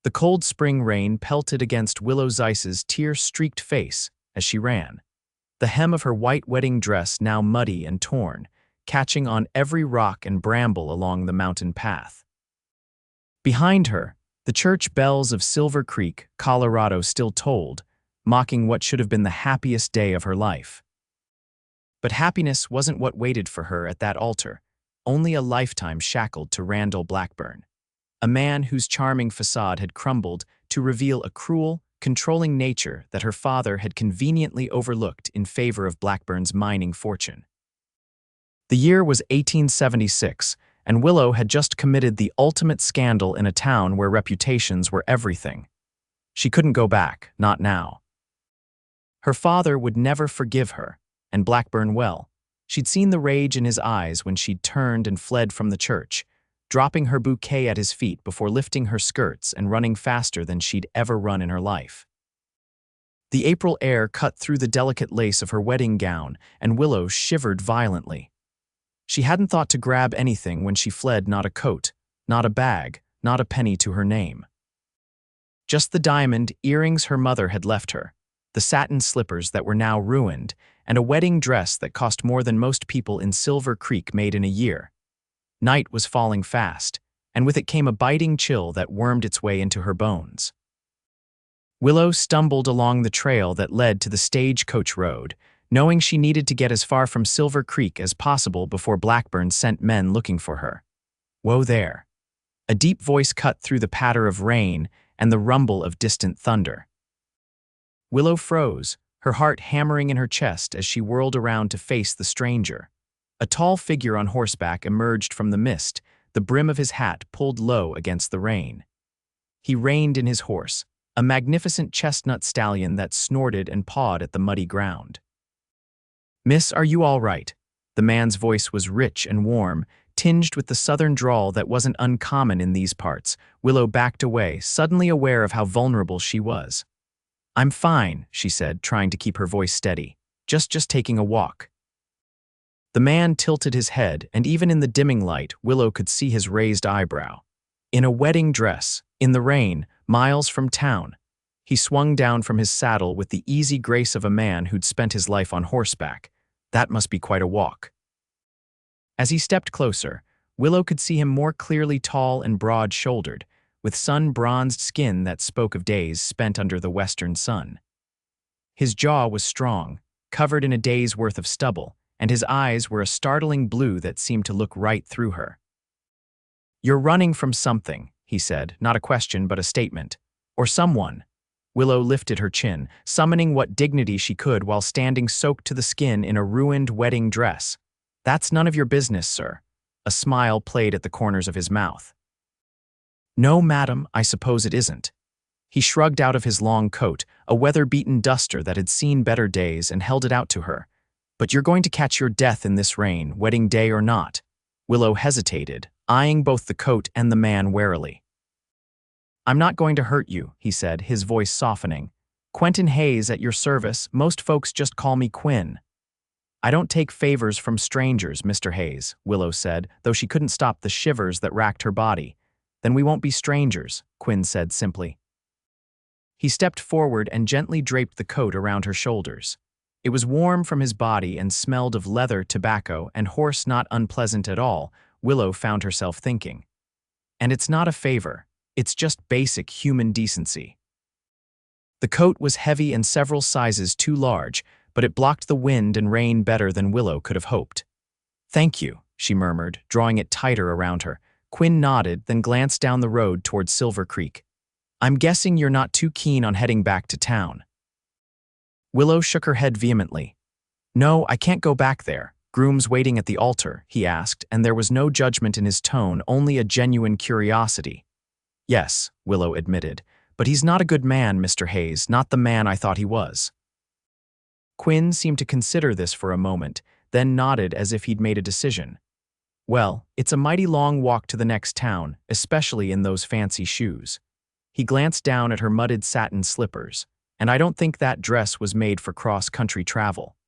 The cold spring rain pelted against Willow Zeiss's tear-streaked face as she ran, the hem of her white wedding dress now muddy and torn, catching on every rock and bramble along the mountain path. Behind her, the church bells of Silver Creek, Colorado still tolled, mocking what should have been the happiest day of her life. But happiness wasn't what waited for her at that altar, only a lifetime shackled to Randall Blackburn, a man whose charming facade had crumbled to reveal a cruel, controlling nature that her father had conveniently overlooked in favor of Blackburn's mining fortune. The year was 1876, and Willow had just committed the ultimate scandal in a town where reputations were everything. She couldn't go back, not now. Her father would never forgive her, and Blackburn well. She'd seen the rage in his eyes when she'd turned and fled from the church, dropping her bouquet at his feet before lifting her skirts and running faster than she'd ever run in her life. The April air cut through the delicate lace of her wedding gown, and Willow shivered violently. She hadn't thought to grab anything when she fled, not a coat, not a bag, not a penny to her name. Just the diamond earrings her mother had left her, the satin slippers that were now ruined, and a wedding dress that cost more than most people in Silver Creek made in a year. Night was falling fast, and with it came a biting chill that wormed its way into her bones. Willow stumbled along the trail that led to the stagecoach road, knowing she needed to get as far from Silver Creek as possible before Blackburn sent men looking for her. Whoa there! A deep voice cut through the patter of rain and the rumble of distant thunder. Willow froze, her heart hammering in her chest as she whirled around to face the stranger. A tall figure on horseback emerged from the mist, the brim of his hat pulled low against the rain. He reined in his horse, a magnificent chestnut stallion that snorted and pawed at the muddy ground. "Miss, are you all right?" The man's voice was rich and warm, tinged with the southern drawl that wasn't uncommon in these parts. Willow backed away, suddenly aware of how vulnerable she was. "I'm fine," she said, trying to keep her voice steady. Just taking a walk." The man tilted his head, and even in the dimming light, Willow could see his raised eyebrow. In a wedding dress, in the rain, miles from town. He swung down from his saddle with the easy grace of a man who'd spent his life on horseback. That must be quite a walk. As he stepped closer, Willow could see him more clearly, tall and broad-shouldered, with sun-bronzed skin that spoke of days spent under the western sun. His jaw was strong, covered in a day's worth of stubble, and his eyes were a startling blue that seemed to look right through her. "You're running from something," he said, not a question but a statement. "Or someone." Willow lifted her chin, summoning what dignity she could while standing soaked to the skin in a ruined wedding dress. "That's none of your business, sir." A smile played at the corners of his mouth. "No, madam, I suppose it isn't." He shrugged out of his long coat, a weather-beaten duster that had seen better days, and held it out to her. "But you're going to catch your death in this rain, wedding day or not." Willow hesitated, eyeing both the coat and the man warily. "I'm not going to hurt you," he said, his voice softening. "Quin Hayes at your service. Most folks just call me Quin." "I don't take favors from strangers, Mr. Hayes," Willow said, though she couldn't stop the shivers that racked her body. "Then we won't be strangers," Quin said simply. He stepped forward and gently draped the coat around her shoulders. It was warm from his body and smelled of leather, tobacco, and horse, not unpleasant at all, Willow found herself thinking. And it's not a favor, it's just basic human decency. The coat was heavy and several sizes too large, but it blocked the wind and rain better than Willow could have hoped. "Thank you," she murmured, drawing it tighter around her. Quin nodded, then glanced down the road toward Silver Creek. "I'm guessing you're not too keen on heading back to town." Willow shook her head vehemently. "No, I can't go back there. Grooms waiting at the altar," he asked, and there was no judgment in his tone, only a genuine curiosity. "Yes," Willow admitted, "but he's not a good man, Mr. Hayes, not the man I thought he was." Quin seemed to consider this for a moment, then nodded as if he'd made a decision. "Well, it's a mighty long walk to the next town, especially in those fancy shoes." He glanced down at her mudded satin slippers. "And I don't think that dress was made for cross-country travel."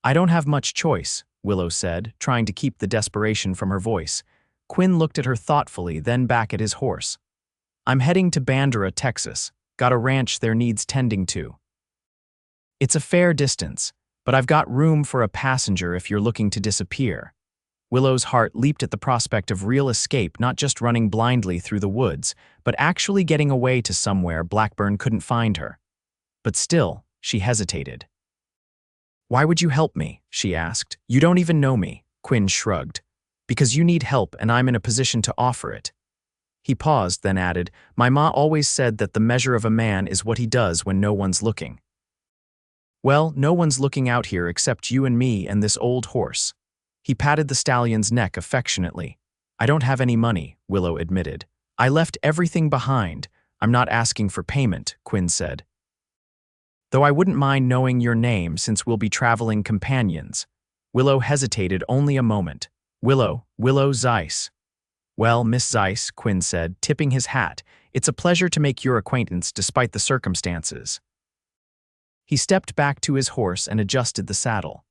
"I don't have much choice," Willow said, trying to keep the desperation from her voice. Quin looked at her thoughtfully, then back at his horse. I'm heading to Bandera, Texas. Got a ranch there needs tending to. It's a fair distance, but I've got room for a passenger if you're looking to disappear. Willow's heart leaped at the prospect of real escape, not just running blindly through the woods, but actually getting away to somewhere Blackburn couldn't find her. But still, she hesitated. "Why would you help me?" she asked. "You don't even know me." Quin shrugged. "Because you need help and I'm in a position to offer it." He paused, then added, "My ma always said that the measure of a man is what he does when no one's looking." "Well, no one's looking out here except you and me and this old horse." He patted the stallion's neck affectionately. "I don't have any money," Willow admitted. "I left everything behind. I'm not asking for payment," Quin said. "Though I wouldn't mind knowing your name since we'll be traveling companions." Willow hesitated only a moment. Willow Zeiss." "Well, Miss Zeiss," Quin said, tipping his hat, "it's a pleasure to make your acquaintance despite the circumstances." He stepped back to his horse and adjusted the saddle.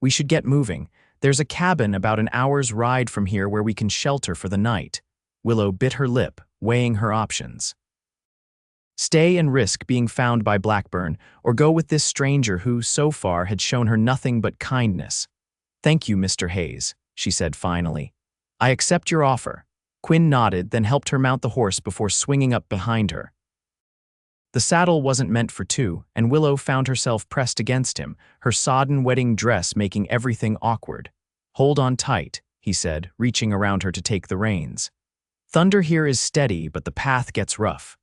"We should get moving. There's a cabin about an hour's ride from here where we can shelter for the night." Willow bit her lip, weighing her options. Stay and risk being found by Blackburn, or go with this stranger who, so far, had shown her nothing but kindness. "Thank you, Mr. Hayes," she said finally. "I accept your offer." Quin nodded, then helped her mount the horse before swinging up behind her. The saddle wasn't meant for two, and Willow found herself pressed against him, her sodden wedding dress making everything awkward. "Hold on tight," he said, reaching around her to take the reins. "Thunder here is steady, but the path gets rough."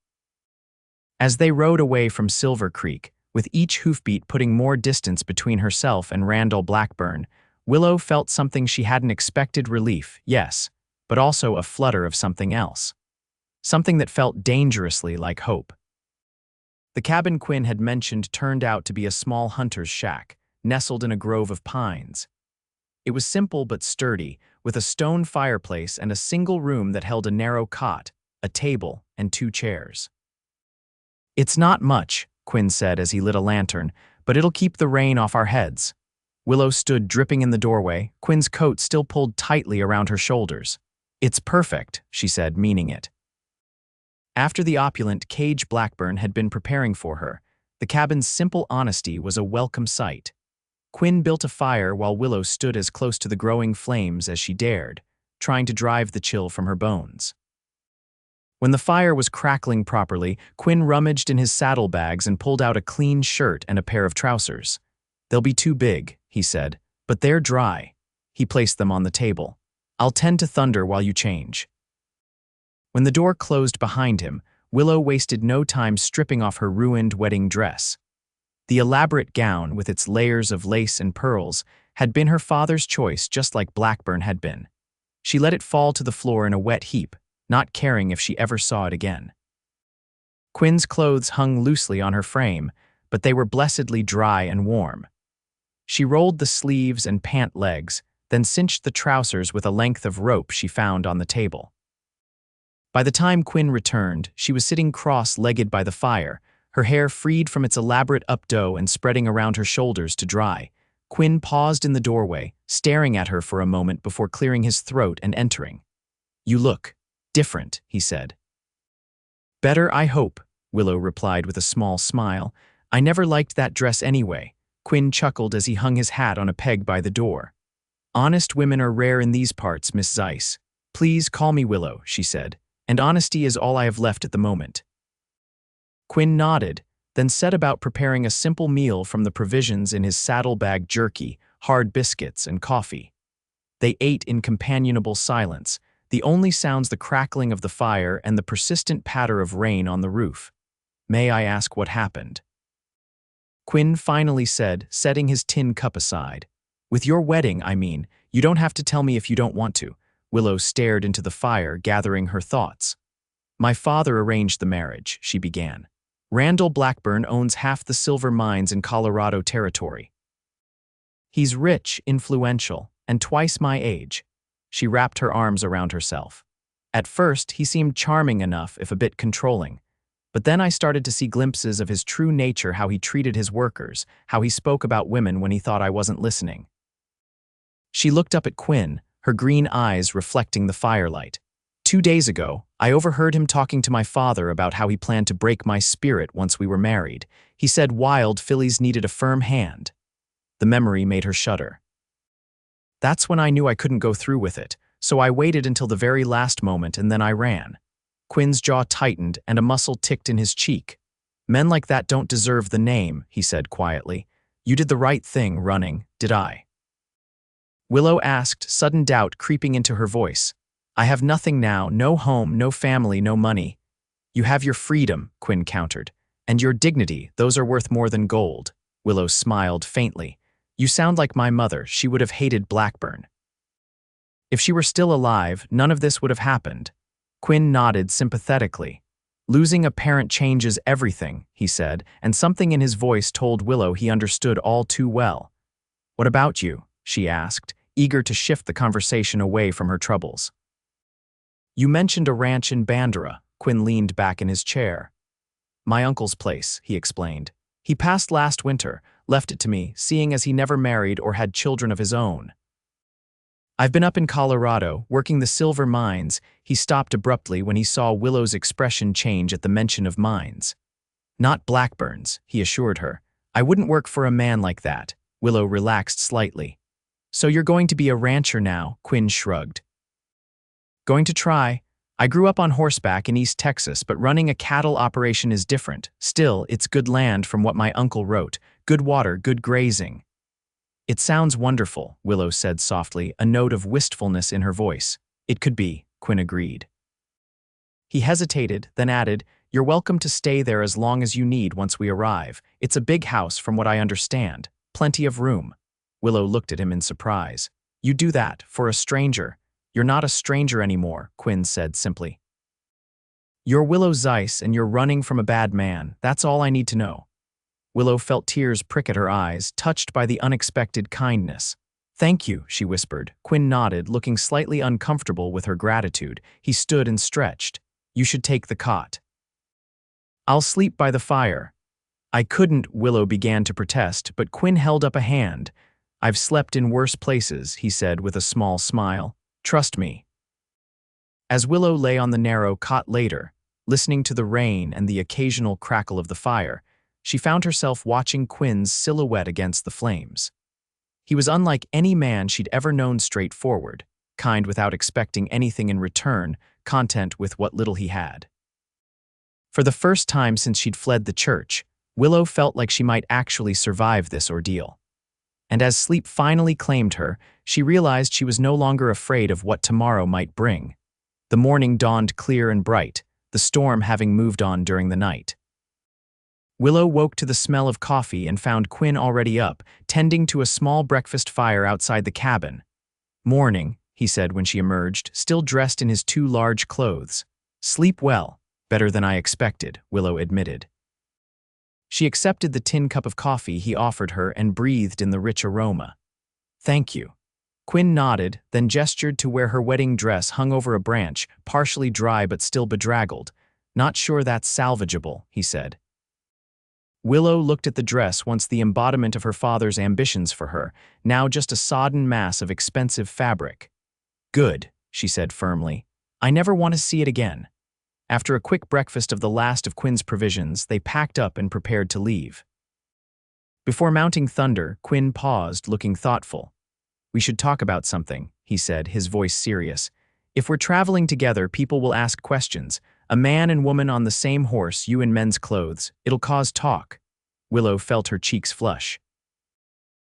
As they rode away from Silver Creek, with each hoofbeat putting more distance between herself and Randall Blackburn, Willow felt something she hadn't expected: relief, yes, but also a flutter of something else. Something that felt dangerously like hope. The cabin Quin had mentioned turned out to be a small hunter's shack, nestled in a grove of pines. It was simple but sturdy, with a stone fireplace and a single room that held a narrow cot, a table, and 2 chairs. "It's not much," Quin said as he lit a lantern, "but it'll keep the rain off our heads." Willow stood dripping in the doorway, Quin's coat still pulled tightly around her shoulders. "It's perfect," she said, meaning it. After the opulent Cage Blackburn had been preparing for her, the cabin's simple honesty was a welcome sight. Quin built a fire while Willow stood as close to the growing flames as she dared, trying to drive the chill from her bones. When the fire was crackling properly, Quin rummaged in his saddlebags and pulled out a clean shirt and a pair of trousers. "They'll be too big," he said, "but they're dry." He placed them on the table. "I'll tend to Thunder while you change." When the door closed behind him, Willow wasted no time stripping off her ruined wedding dress. The elaborate gown, with its layers of lace and pearls, had been her father's choice, just like Blackburn had been. She let it fall to the floor in a wet heap, not caring if she ever saw it again. Quin's clothes hung loosely on her frame, but they were blessedly dry and warm. She rolled the sleeves and pant legs, then cinched the trousers with a length of rope she found on the table. By the time Quin returned, she was sitting cross-legged by the fire, her hair freed from its elaborate updo and spreading around her shoulders to dry. Quin paused in the doorway, staring at her for a moment before clearing his throat and entering. "You look different," he said. "Better, I hope," Willow replied with a small smile. "I never liked that dress anyway." Quin chuckled as he hung his hat on a peg by the door. "Honest women are rare in these parts, Miss Zeiss. Please call me Willow," she said, "and honesty is all I have left at the moment." Quin nodded, then set about preparing a simple meal from the provisions in his saddlebag: jerky, hard biscuits, and coffee. They ate in companionable silence, the only sounds the crackling of the fire and the persistent patter of rain on the roof. "May I ask what happened?" Quin finally said, setting his tin cup aside. "With your wedding, I mean. You don't have to tell me if you don't want to." Willow stared into the fire, gathering her thoughts. "My father arranged the marriage," she began. "Randall Blackburn owns half the silver mines in Colorado Territory. He's rich, influential, and twice my age." She wrapped her arms around herself. "At first, he seemed charming enough, if a bit controlling. But then I started to see glimpses of his true nature, how he treated his workers, how he spoke about women when he thought I wasn't listening." She looked up at Quin, her green eyes reflecting the firelight. 2 days ago, I overheard him talking to my father about how he planned to break my spirit once we were married. He said wild fillies needed a firm hand. The memory made her shudder. That's when I knew I couldn't go through with it, so I waited until the very last moment and then I ran. Quin's jaw tightened and a muscle ticked in his cheek. Men like that don't deserve the name, he said quietly. You did the right thing running, did I? Willow asked, sudden doubt creeping into her voice. I have nothing now, no home, no family, no money. You have your freedom, Quin countered. And your dignity, those are worth more than gold. Willow smiled faintly. You sound like my mother, she would have hated Blackburn. If she were still alive, none of this would have happened. Quin nodded sympathetically. Losing a parent changes everything, he said, and something in his voice told Willow he understood all too well. What about you? She asked, eager to shift the conversation away from her troubles. You mentioned a ranch in Bandera. Quin leaned back in his chair. My uncle's place, he explained. He passed last winter, left it to me, seeing as he never married or had children of his own. I've been up in Colorado, working the silver mines. He stopped abruptly when he saw Willow's expression change at the mention of mines. Not Blackburn's, he assured her. I wouldn't work for a man like that. Willow relaxed slightly. So you're going to be a rancher now, Quin shrugged. Going to try. I grew up on horseback in East Texas, but running a cattle operation is different. Still, it's good land from what my uncle wrote. Good water, good grazing. It sounds wonderful, Willow said softly, a note of wistfulness in her voice. It could be, Quin agreed. He hesitated, then added, You're welcome to stay there as long as you need once we arrive. It's a big house from what I understand. Plenty of room. Willow looked at him in surprise. You do that, for a stranger. You're not a stranger anymore, Quin said simply. You're Willow Zeiss and you're running from a bad man. That's all I need to know. Willow felt tears prick at her eyes, touched by the unexpected kindness. Thank you, she whispered. Quin nodded, looking slightly uncomfortable with her gratitude. He stood and stretched. You should take the cot. I'll sleep by the fire. I couldn't, Willow began to protest, but Quin held up a hand. I've slept in worse places, he said with a small smile. Trust me. As Willow lay on the narrow cot later, listening to the rain and the occasional crackle of the fire, she found herself watching Quin's silhouette against the flames. He was unlike any man she'd ever known, straightforward, kind without expecting anything in return, content with what little he had. For the first time since she'd fled the church, Willow felt like she might actually survive this ordeal. And as sleep finally claimed her, she realized she was no longer afraid of what tomorrow might bring. The morning dawned clear and bright, the storm having moved on during the night. Willow woke to the smell of coffee and found Quin already up, tending to a small breakfast fire outside the cabin. Morning, he said when she emerged, still dressed in his two large clothes. Sleep well, better than I expected, Willow admitted. She accepted the tin cup of coffee he offered her and breathed in the rich aroma. Thank you. Quin nodded, then gestured to where her wedding dress hung over a branch, partially dry but still bedraggled. Not sure that's salvageable, he said. Willow looked at the dress, once the embodiment of her father's ambitions for her, now just a sodden mass of expensive fabric. Good, she said firmly. I never want to see it again. After a quick breakfast of the last of Quin's provisions, they packed up and prepared to leave. Before mounting Thunder, Quin paused, looking thoughtful. We should talk about something, he said, his voice serious. If we're traveling together, people will ask questions. A man and woman on the same horse, you in men's clothes. It'll cause talk. Willow felt her cheeks flush.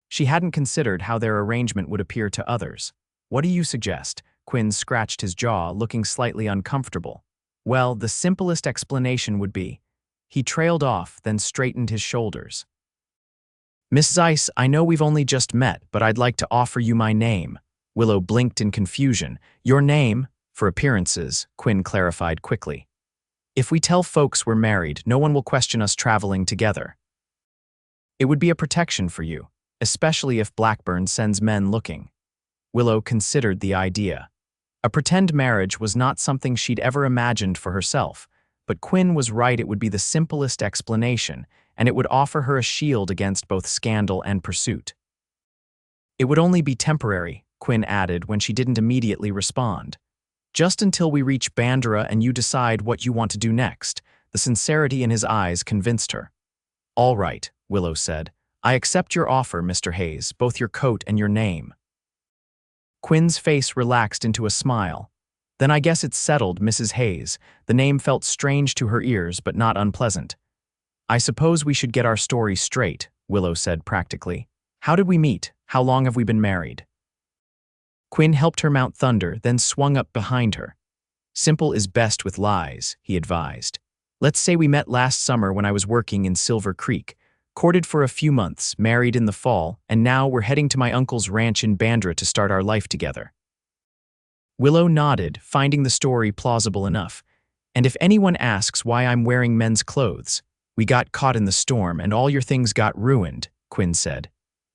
She hadn't considered how their arrangement would appear to others. What do you suggest? Quin scratched his jaw, looking slightly uncomfortable. Well, the simplest explanation would be. He trailed off, then straightened his shoulders. Miss Zeiss, I know we've only just met, but I'd like to offer you my name. Willow blinked in confusion. Your name? For appearances, Quin clarified quickly. If we tell folks we're married, no one will question us traveling together. It would be a protection for you, especially if Blackburn sends men looking. Willow considered the idea. A pretend marriage was not something she'd ever imagined for herself, but Quin was right, it would be the simplest explanation, and it would offer her a shield against both scandal and pursuit. It would only be temporary, Quin added when she didn't immediately respond. Just until we reach Bandera and you decide what you want to do next. The sincerity in his eyes convinced her. All right, Willow said. I accept your offer, Mr. Hayes, both your coat and your name. Quin's face relaxed into a smile. Then I guess it's settled, Mrs. Hayes. The name felt strange to her ears, but not unpleasant. I suppose we should get our story straight, Willow said practically. How did we meet? How long have we been married? Quin helped her mount Thunder, then swung up behind her. Simple is best with lies, he advised. Let's say we met last summer when I was working in Silver Creek, courted for a few months, married in the fall, and now we're heading to my uncle's ranch in Bandera to start our life together. Willow nodded, finding the story plausible enough. And if anyone asks why I'm wearing men's clothes, we got caught in the storm and all your things got ruined, Quin said.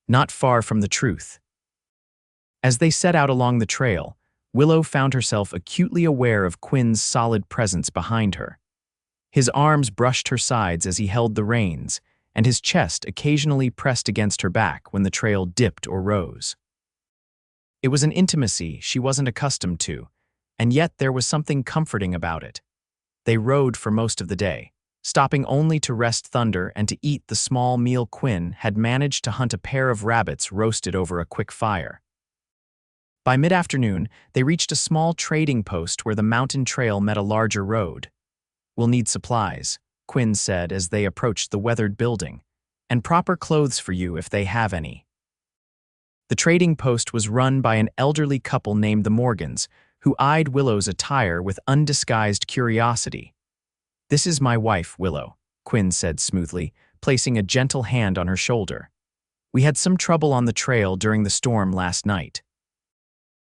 Not far from the truth. As they set out along the trail, Willow found herself acutely aware of Quin's solid presence behind her. His arms brushed her sides as he held the reins, and his chest occasionally pressed against her back when the trail dipped or rose. It was an intimacy she wasn't accustomed to, and yet there was something comforting about it. They rode for most of the day, stopping only to rest Thunder and to eat the small meal Quin had managed to hunt a pair of rabbits roasted over a quick fire. By mid-afternoon, they reached a small trading post where the mountain trail met a larger road. We'll need supplies, Quin said as they approached the weathered building, and proper clothes for you if they have any. The trading post was run by an elderly couple named the Morgans, who eyed Willow's attire with undisguised curiosity. This is my wife, Willow, Quin said smoothly, placing a gentle hand on her shoulder. We had some trouble on the trail during the storm last night.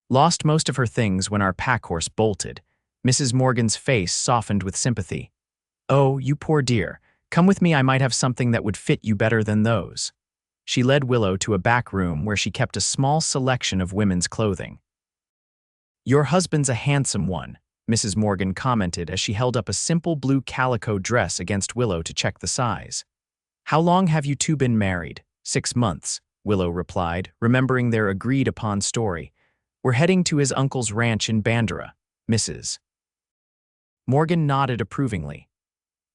Lost most of her things when our packhorse bolted. Mrs. Morgan's face softened with sympathy. Oh, you poor dear. Come with me, I might have something that would fit you better than those. She led Willow to a back room where she kept a small selection of women's clothing. Your husband's a handsome one, Mrs. Morgan commented as she held up a simple blue calico dress against Willow to check the size. How long have you two been married? 6 months, Willow replied, remembering their agreed-upon story. We're heading to his uncle's ranch in Bandera, Mrs. Morgan nodded approvingly.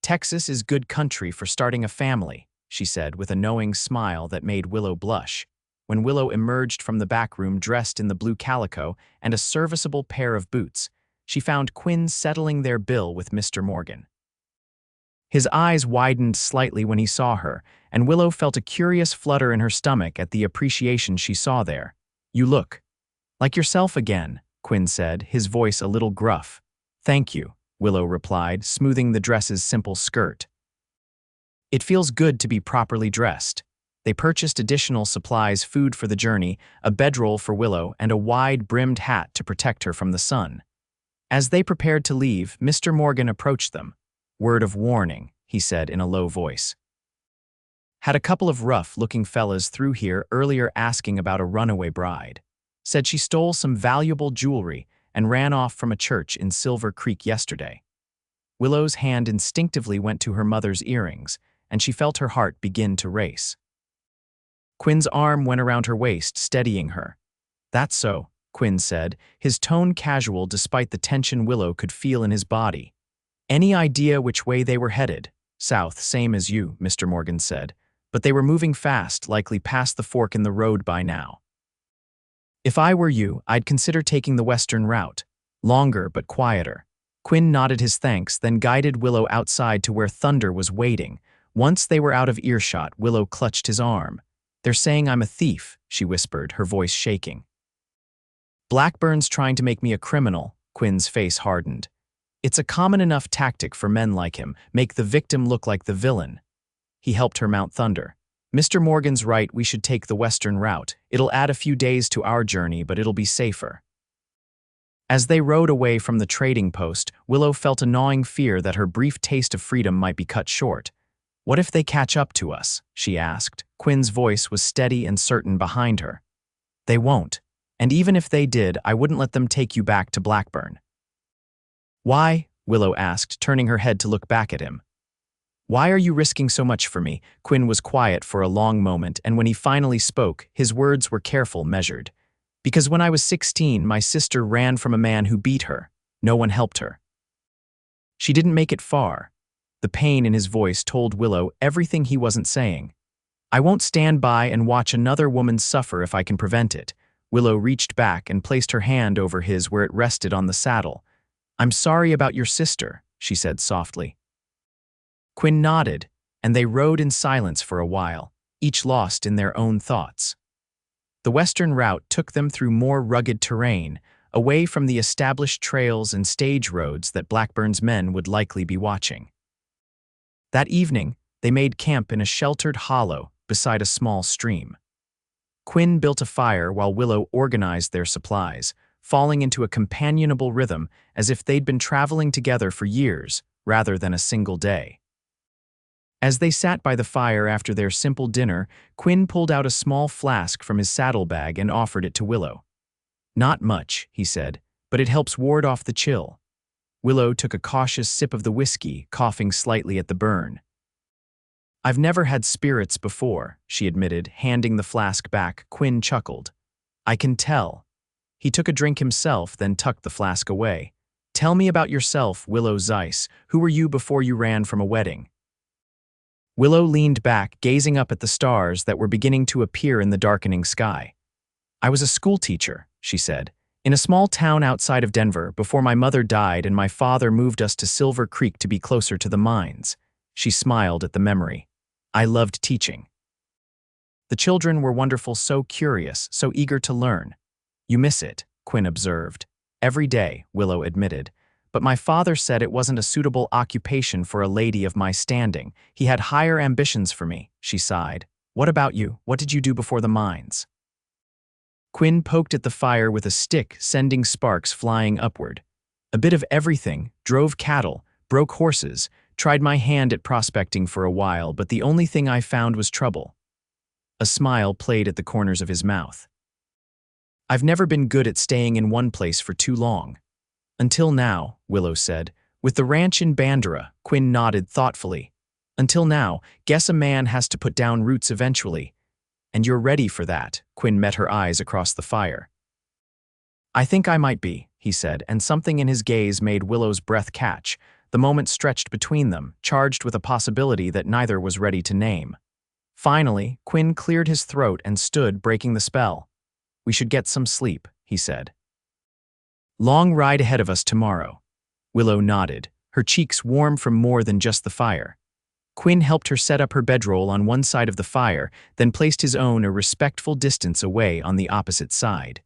Texas is good country for starting a family, she said with a knowing smile that made Willow blush. When Willow emerged from the back room dressed in the blue calico and a serviceable pair of boots, she found Quin settling their bill with Mr. Morgan. His eyes widened slightly when he saw her, and Willow felt a curious flutter in her stomach at the appreciation she saw there. You look like yourself again, Quin said, his voice a little gruff. Thank you, Willow replied, smoothing the dress's simple skirt. It feels good to be properly dressed. They purchased additional supplies, food for the journey, a bedroll for Willow, and a wide-brimmed hat to protect her from the sun. As they prepared to leave, Mr. Morgan approached them. Word of warning, he said in a low voice. Had a couple of rough-looking fellas through here earlier asking about a runaway bride. Said she stole some valuable jewelry and ran off from a church in Silver Creek yesterday. Willow's hand instinctively went to her mother's earrings, and she felt her heart begin to race. Quin's arm went around her waist, steadying her. That's so, Quin said, his tone casual despite the tension Willow could feel in his body. Any idea which way they were headed? South, same as you, Mr. Morgan said, but they were moving fast, likely past the fork in the road by now. If I were you, I'd consider taking the western route. Longer but quieter. Quin nodded his thanks, then guided Willow outside to where Thunder was waiting. Once they were out of earshot, Willow clutched his arm. They're saying I'm a thief, she whispered, her voice shaking. Blackburn's trying to make me a criminal, Quin's face hardened. It's a common enough tactic for men like him, make the victim look like the villain. He helped her mount Thunder. Mr. Morgan's right, we should take the western route. It'll add a few days to our journey, but it'll be safer. As they rode away from the trading post, Willow felt a gnawing fear that her brief taste of freedom might be cut short. What if they catch up to us? She asked. Quin's voice was steady and certain behind her. They won't. And even if they did, I wouldn't let them take you back to Blackburn. Why? Willow asked, turning her head to look back at him. Why are you risking so much for me? Quin was quiet for a long moment, and when he finally spoke, his words were careful, measured. Because when I was 16, my sister ran from a man who beat her. No one helped her. She didn't make it far. The pain in his voice told Willow everything he wasn't saying. I won't stand by and watch another woman suffer if I can prevent it. Willow reached back and placed her hand over his where it rested on the saddle. I'm sorry about your sister, she said softly. Quin nodded, and they rode in silence for a while, each lost in their own thoughts. The western route took them through more rugged terrain, away from the established trails and stage roads that Blackburn's men would likely be watching. That evening, they made camp in a sheltered hollow beside a small stream. Quin built a fire while Willow organized their supplies, falling into a companionable rhythm as if they'd been traveling together for years rather than a single day. As they sat by the fire after their simple dinner, Quin pulled out a small flask from his saddlebag and offered it to Willow. Not much, he said, but it helps ward off the chill. Willow took a cautious sip of the whiskey, coughing slightly at the burn. I've never had spirits before, she admitted, handing the flask back. Quin chuckled. I can tell. He took a drink himself, then tucked the flask away. Tell me about yourself, Willow Zeiss. Who were you before you ran from a wedding? Willow leaned back, gazing up at the stars that were beginning to appear in the darkening sky. I was a schoolteacher, she said, in a small town outside of Denver before my mother died and my father moved us to Silver Creek to be closer to the mines. She smiled at the memory. I loved teaching. The children were wonderful, so curious, so eager to learn. You miss it, Quin observed. Every day, Willow admitted. But my father said it wasn't a suitable occupation for a lady of my standing. He had higher ambitions for me, she sighed. What about you? What did you do before the mines? Quin poked at the fire with a stick, sending sparks flying upward. A bit of everything, drove cattle, broke horses, tried my hand at prospecting for a while, but the only thing I found was trouble. A smile played at the corners of his mouth. I've never been good at staying in one place for too long. Until now, Willow said. With the ranch in Bandera, Quin nodded thoughtfully. Until now, guess a man has to put down roots eventually. And you're ready for that, Quin met her eyes across the fire. I think I might be, he said, and something in his gaze made Willow's breath catch. The moment stretched between them, charged with a possibility that neither was ready to name. Finally, Quin cleared his throat and stood, breaking the spell. We should get some sleep, he said. Long ride ahead of us tomorrow. Willow nodded, her cheeks warm from more than just the fire. Quin helped her set up her bedroll on one side of the fire, then placed his own a respectful distance away on the opposite side.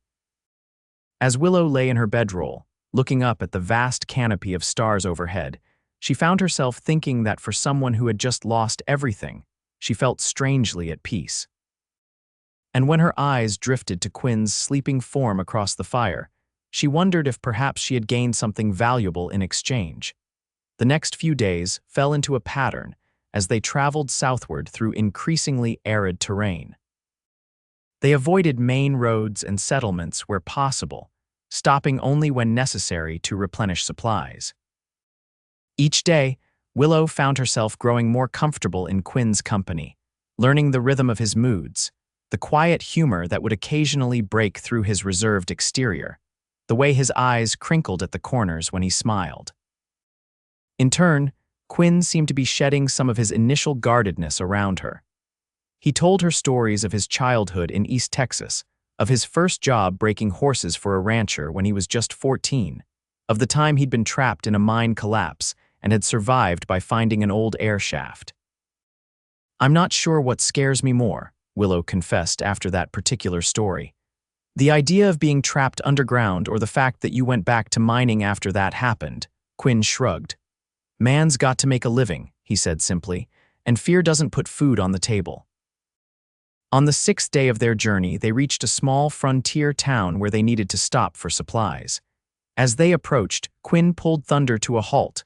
As Willow lay in her bedroll, looking up at the vast canopy of stars overhead, she found herself thinking that for someone who had just lost everything, she felt strangely at peace. And when her eyes drifted to Quin's sleeping form across the fire, she wondered if perhaps she had gained something valuable in exchange. The next few days fell into a pattern as they traveled southward through increasingly arid terrain. They avoided main roads and settlements where possible, stopping only when necessary to replenish supplies. Each day, Willow found herself growing more comfortable in Quin's company, learning the rhythm of his moods, the quiet humor that would occasionally break through his reserved exterior, the way his eyes crinkled at the corners when he smiled. In turn, Quin seemed to be shedding some of his initial guardedness around her. He told her stories of his childhood in East Texas, of his first job breaking horses for a rancher when he was just 14, of the time he'd been trapped in a mine collapse and had survived by finding an old air shaft. I'm not sure what scares me more, Willow confessed after that particular story. The idea of being trapped underground or the fact that you went back to mining after that happened, Quin shrugged. Man's got to make a living, he said simply, and fear doesn't put food on the table. On the 6th day of their journey, they reached a small frontier town where they needed to stop for supplies. As they approached, Quin pulled Thunder to a halt.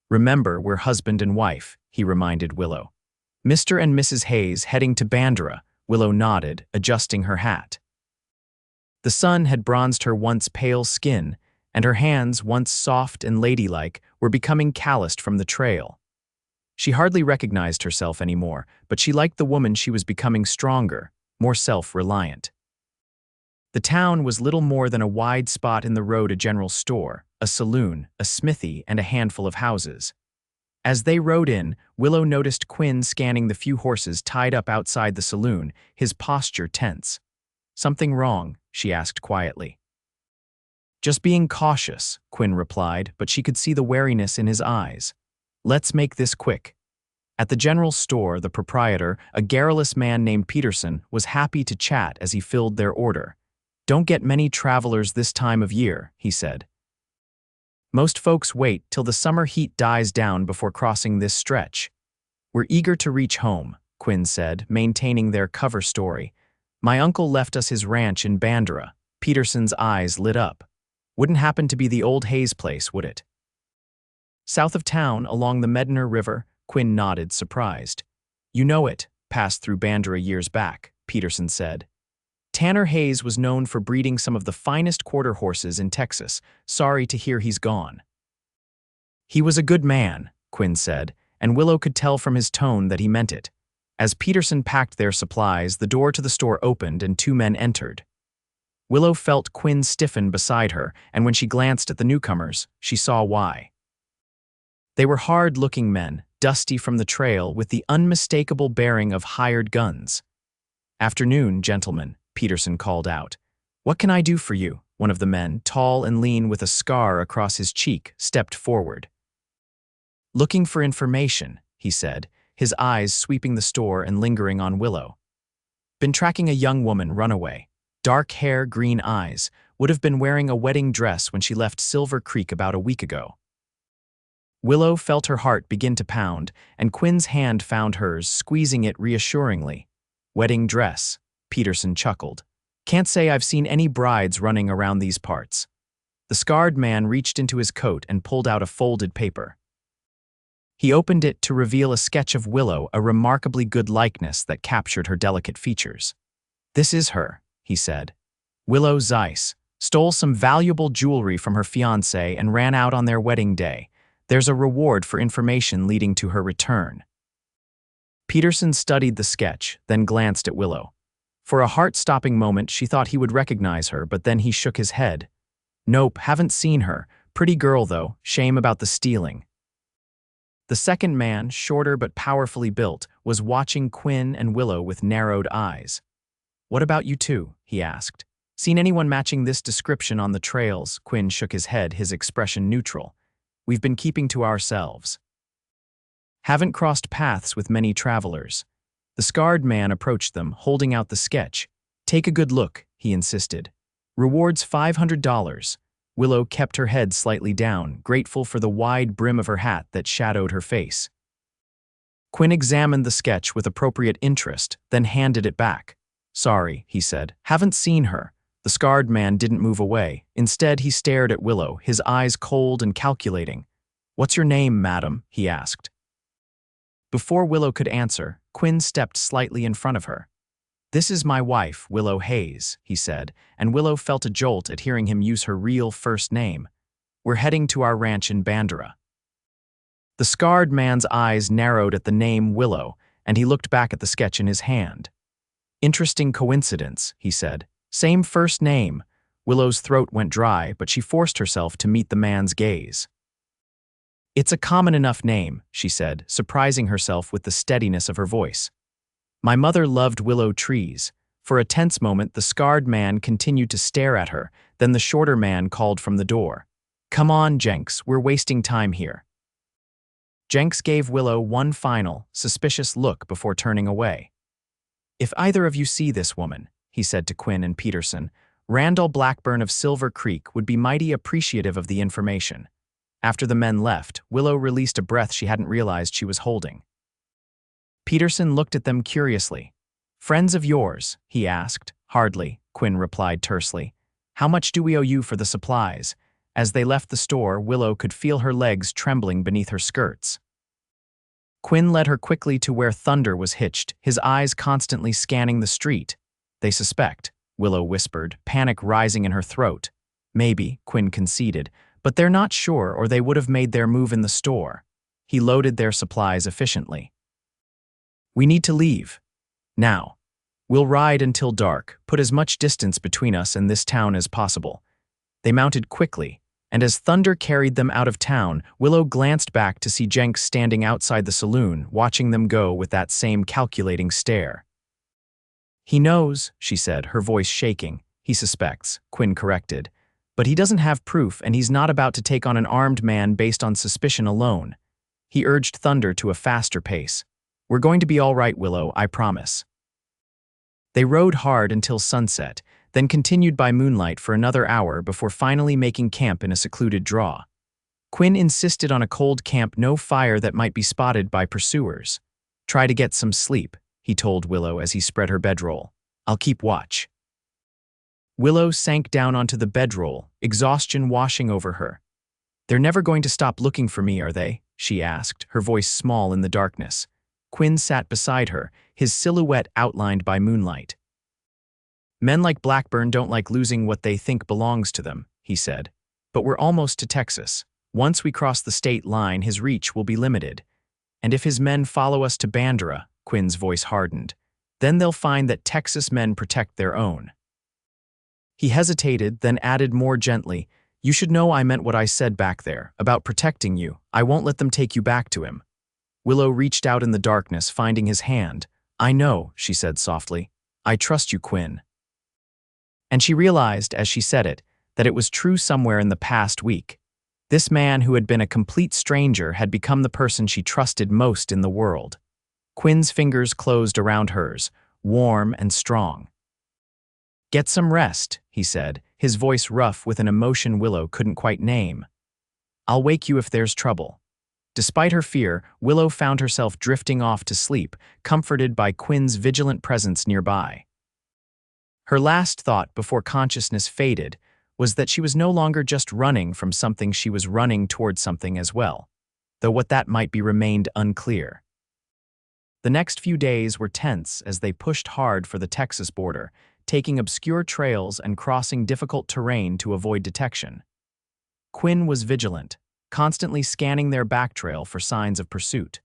Remember, we're husband and wife, he reminded Willow. Mr. and Mrs. Hayes heading to Bandera, Willow nodded, adjusting her hat. The sun had bronzed her once pale skin, and her hands, once soft and ladylike, were becoming calloused from the trail. She hardly recognized herself anymore, but she liked the woman she was becoming stronger, more self-reliant. The town was little more than a wide spot in the road, a general store, a saloon, a smithy, and a handful of houses. As they rode in, Willow noticed Quin scanning the few horses tied up outside the saloon, his posture tense. "Something wrong?" she asked quietly. "Just being cautious," Quin replied, but she could see the wariness in his eyes. "Let's make this quick." At the general store, the proprietor, a garrulous man named Peterson, was happy to chat as he filled their order. "Don't get many travelers this time of year," he said. "Most folks wait till the summer heat dies down before crossing this stretch." "We're eager to reach home," Quin said, maintaining their cover story. "My uncle left us his ranch in Bandera." Peterson's eyes lit up. "Wouldn't happen to be the old Hayes place, would it?" "South of town, along the Mediner River," Quin nodded, surprised. "You know it, passed through Bandera years back," Peterson said. "Tanner Hayes was known for breeding some of the finest quarter horses in Texas. Sorry to hear he's gone." "He was a good man," Quin said, and Willow could tell from his tone that he meant it. As Peterson packed their supplies, the door to the store opened and two men entered. Willow felt Quin stiffen beside her, and when she glanced at the newcomers, she saw why. They were hard-looking men, dusty from the trail, with the unmistakable bearing of hired guns. "Afternoon, gentlemen," Peterson called out. "What can I do for you?" One of the men, tall and lean with a scar across his cheek, stepped forward. "Looking for information," he said, his eyes sweeping the store and lingering on Willow. "Been tracking a young woman runaway. Dark hair, green eyes. Would have been wearing a wedding dress when she left Silver Creek about a week ago." Willow felt her heart begin to pound, and Quin's hand found hers, squeezing it reassuringly. "Wedding dress," Peterson chuckled. "Can't say I've seen any brides running around these parts." The scarred man reached into his coat and pulled out a folded paper. He opened it to reveal a sketch of Willow, a remarkably good likeness that captured her delicate features. "This is her," he said. "Willow Zeiss. Stole some valuable jewelry from her fiancé and ran out on their wedding day. There's a reward for information leading to her return." Peterson studied the sketch, then glanced at Willow. For a heart-stopping moment, she thought he would recognize her, but then he shook his head. "Nope, haven't seen her. Pretty girl, though. Shame about the stealing." The second man, shorter but powerfully built, was watching Quin and Willow with narrowed eyes. "What about you two?" he asked. "Seen anyone matching this description on the trails?" Quin shook his head, his expression neutral. "We've been keeping to ourselves. Haven't crossed paths with many travelers." The scarred man approached them, holding out the sketch. "Take a good look," he insisted. "Reward's $500. Willow kept her head slightly down, grateful for the wide brim of her hat that shadowed her face. Quin examined the sketch with appropriate interest, then handed it back. "Sorry," he said. "Haven't seen her." The scarred man didn't move away. Instead, he stared at Willow, his eyes cold and calculating. "What's your name, madam?" he asked. Before Willow could answer, Quin stepped slightly in front of her. "This is my wife, Willow Hayes," he said, and Willow felt a jolt at hearing him use her real first name. "We're heading to our ranch in Bandera." The scarred man's eyes narrowed at the name Willow, and he looked back at the sketch in his hand. "Interesting coincidence," he said. "Same first name." Willow's throat went dry, but she forced herself to meet the man's gaze. "It's a common enough name," she said, surprising herself with the steadiness of her voice. "My mother loved willow trees." For a tense moment, the scarred man continued to stare at her, then the shorter man called from the door. "Come on, Jenks, we're wasting time here." Jenks gave Willow one final, suspicious look before turning away. "If either of you see this woman," he said to Quin and Peterson, "Randall Blackburn of Silver Creek would be mighty appreciative of the information." After the men left, Willow released a breath she hadn't realized she was holding. Peterson looked at them curiously. "Friends of yours?" he asked. "Hardly," Quin replied tersely. "How much do we owe you for the supplies?" As they left the store, Willow could feel her legs trembling beneath her skirts. Quin led her quickly to where Thunder was hitched, his eyes constantly scanning the street. "They suspect," Willow whispered, panic rising in her throat. "Maybe," Quin conceded, "but they're not sure or they would have made their move in the store." He loaded their supplies efficiently. "We need to leave. Now. We'll ride until dark, put as much distance between us and this town as possible." They mounted quickly, and as Thunder carried them out of town, Willow glanced back to see Jenks standing outside the saloon, watching them go with that same calculating stare. "He knows," she said, her voice shaking. "He suspects," Quin corrected. "But he doesn't have proof, and he's not about to take on an armed man based on suspicion alone." He urged Thunder to a faster pace. "We're going to be all right, Willow, I promise." They rode hard until sunset, then continued by moonlight for another hour before finally making camp in a secluded draw. Quin insisted on a cold camp, no fire that might be spotted by pursuers. "Try to get some sleep," he told Willow as he spread her bedroll. "I'll keep watch." Willow sank down onto the bedroll, exhaustion washing over her. "They're never going to stop looking for me, are they?" she asked, her voice small in the darkness. Quin sat beside her, his silhouette outlined by moonlight. "Men like Blackburn don't like losing what they think belongs to them," he said. "But we're almost to Texas. Once we cross the state line, his reach will be limited. And if his men follow us to Bandera," Quin's voice hardened, "then they'll find that Texas men protect their own." He hesitated, then added more gently, "You should know I meant what I said back there, about protecting you. I won't let them take you back to him." Willow reached out in the darkness, finding his hand. "I know," she said softly. "I trust you, Quin." And she realized, as she said it, that it was true somewhere in the past week. This man who had been a complete stranger had become the person she trusted most in the world. Quin's fingers closed around hers, warm and strong. "Get some rest," he said, his voice rough with an emotion Willow couldn't quite name. "I'll wake you if there's trouble." Despite her fear, Willow found herself drifting off to sleep, comforted by Quin's vigilant presence nearby. Her last thought before consciousness faded was that she was no longer just running from something, she was running toward something as well, though what that might be remained unclear. The next few days were tense as they pushed hard for the Texas border, taking obscure trails and crossing difficult terrain to avoid detection. Quin was vigilant, constantly scanning their backtrail for signs of pursuit.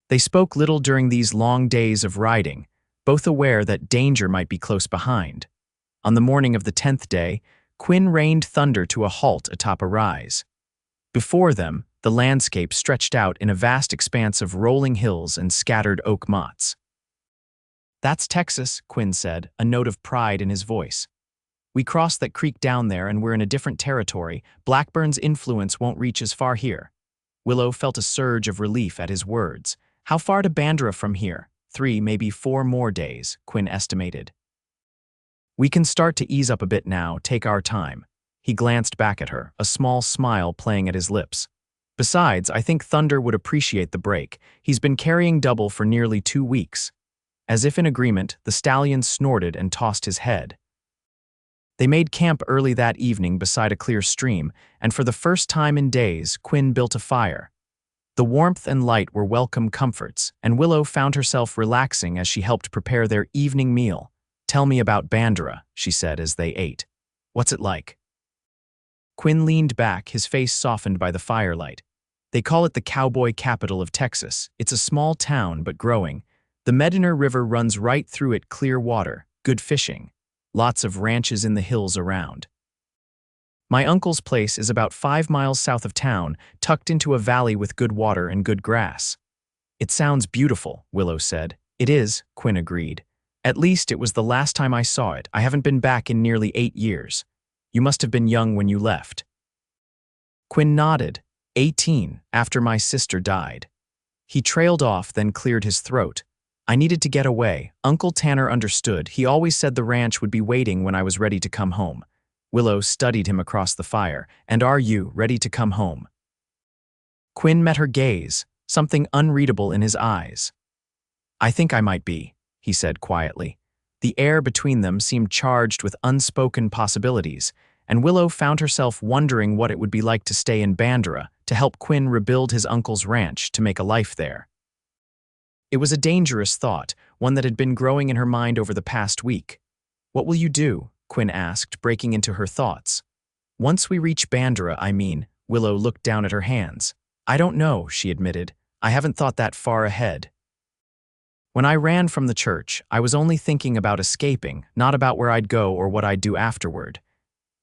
They spoke little during these long days of riding, both aware that danger might be close behind. On the morning of the 10th day, Quin reined Thunder to a halt atop a rise. Before them, the landscape stretched out in a vast expanse of rolling hills and scattered oak mottes. "That's Texas," Quin said, a note of pride in his voice. "We crossed that creek down there and we're in a different territory. Blackburn's influence won't reach as far here." Willow felt a surge of relief at his words. "How far to Bandera from here?" 3, maybe 4 more days, Quin estimated. "We can start to ease up a bit now, take our time." He glanced back at her, a small smile playing at his lips. "Besides, I think Thunder would appreciate the break. He's been carrying double for nearly 2 weeks." As if in agreement, the stallion snorted and tossed his head. They made camp early that evening beside a clear stream, and for the first time in days, Quin built a fire. The warmth and light were welcome comforts, and Willow found herself relaxing as she helped prepare their evening meal. "Tell me about Bandera," she said as they ate. "What's it like?" Quin leaned back, his face softened by the firelight. "They call it the cowboy capital of Texas. It's a small town, but growing. The Medina River runs right through it, clear water, good fishing. Lots of ranches in the hills around. My uncle's place is about 5 miles south of town, tucked into a valley with good water and good grass." "It sounds beautiful," Willow said. "It is," Quin agreed. "At least it was the last time I saw it. I haven't been back in nearly 8 years. You must have been young when you left." Quin nodded. 18, after my sister died." He trailed off, then cleared his throat. "I needed to get away. Uncle Tanner understood. He always said the ranch would be waiting when I was ready to come home." Willow studied him across the fire. "And are you ready to come home?" Quin met her gaze, something unreadable in his eyes. "I think I might be," he said quietly. The air between them seemed charged with unspoken possibilities, and Willow found herself wondering what it would be like to stay in Bandera, to help Quin rebuild his uncle's ranch, to make a life there. It was a dangerous thought, one that had been growing in her mind over the past week. "What will you do?" Quin asked, breaking into her thoughts. "Once we reach Bandera, I mean." Willow looked down at her hands. "I don't know," she admitted. "I haven't thought that far ahead. When I ran from the church, I was only thinking about escaping, not about where I'd go or what I'd do afterward."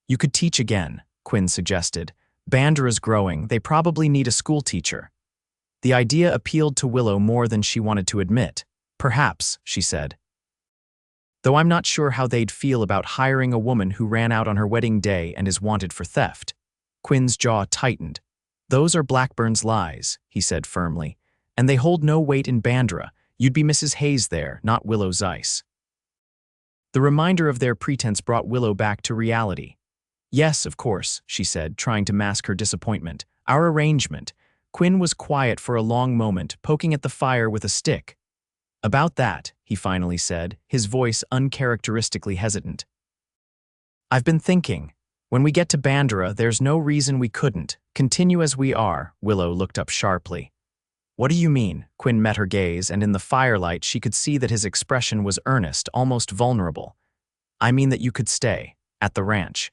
"You could teach again," Quin suggested. Bandra's growing, they probably need a school teacher. The idea appealed to Willow more than she wanted to admit. Perhaps, she said. Though I'm not sure how they'd feel about hiring a woman who ran out on her wedding day and is wanted for theft. Quin's jaw tightened. Those are Blackburn's lies, he said firmly, and they hold no weight in Bandra. You'd be Mrs. Hayes there, not Willow Zeiss. The reminder of their pretense brought Willow back to reality. Yes, of course, she said, trying to mask her disappointment. Our arrangement. Quin was quiet for a long moment, poking at the fire with a stick. About that, he finally said, his voice uncharacteristically hesitant. I've been thinking. When we get to Bandra, there's no reason we couldn't. Continue as we are. Willow looked up sharply. What do you mean? Quin met her gaze, and in the firelight she could see that his expression was earnest, almost vulnerable. I mean that you could stay, at the ranch.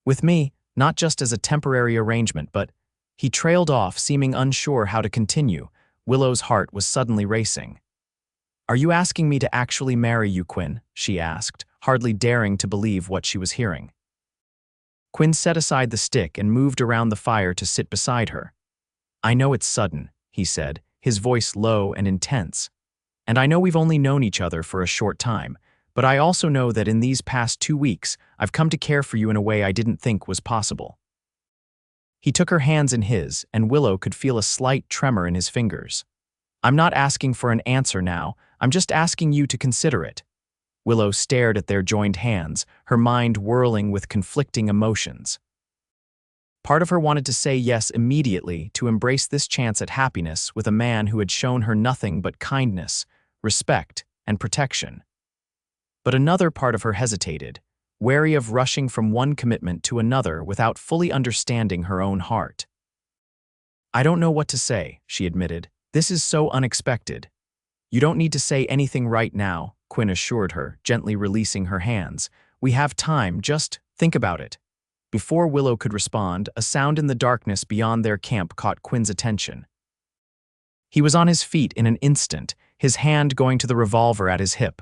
With me, not just as a temporary arrangement, but… He trailed off, seeming unsure how to continue. Willow's heart was suddenly racing. Are you asking me to actually marry you, Quin? She asked, hardly daring to believe what she was hearing. Quin set aside the stick and moved around the fire to sit beside her. I know it's sudden, he said, his voice low and intense. And I know we've only known each other for a short time, but I also know that in these past 2 weeks, I've come to care for you in a way I didn't think was possible. He took her hands in his, and Willow could feel a slight tremor in his fingers. I'm not asking for an answer now, I'm just asking you to consider it. Willow stared at their joined hands, her mind whirling with conflicting emotions. Part of her wanted to say yes immediately, to embrace this chance at happiness with a man who had shown her nothing but kindness, respect, and protection. But another part of her hesitated, wary of rushing from one commitment to another without fully understanding her own heart. I don't know what to say, she admitted. This is so unexpected. You don't need to say anything right now, Quin assured her, gently releasing her hands. We have time, just think about it. Before Willow could respond, a sound in the darkness beyond their camp caught Quin's attention. He was on his feet in an instant, his hand going to the revolver at his hip.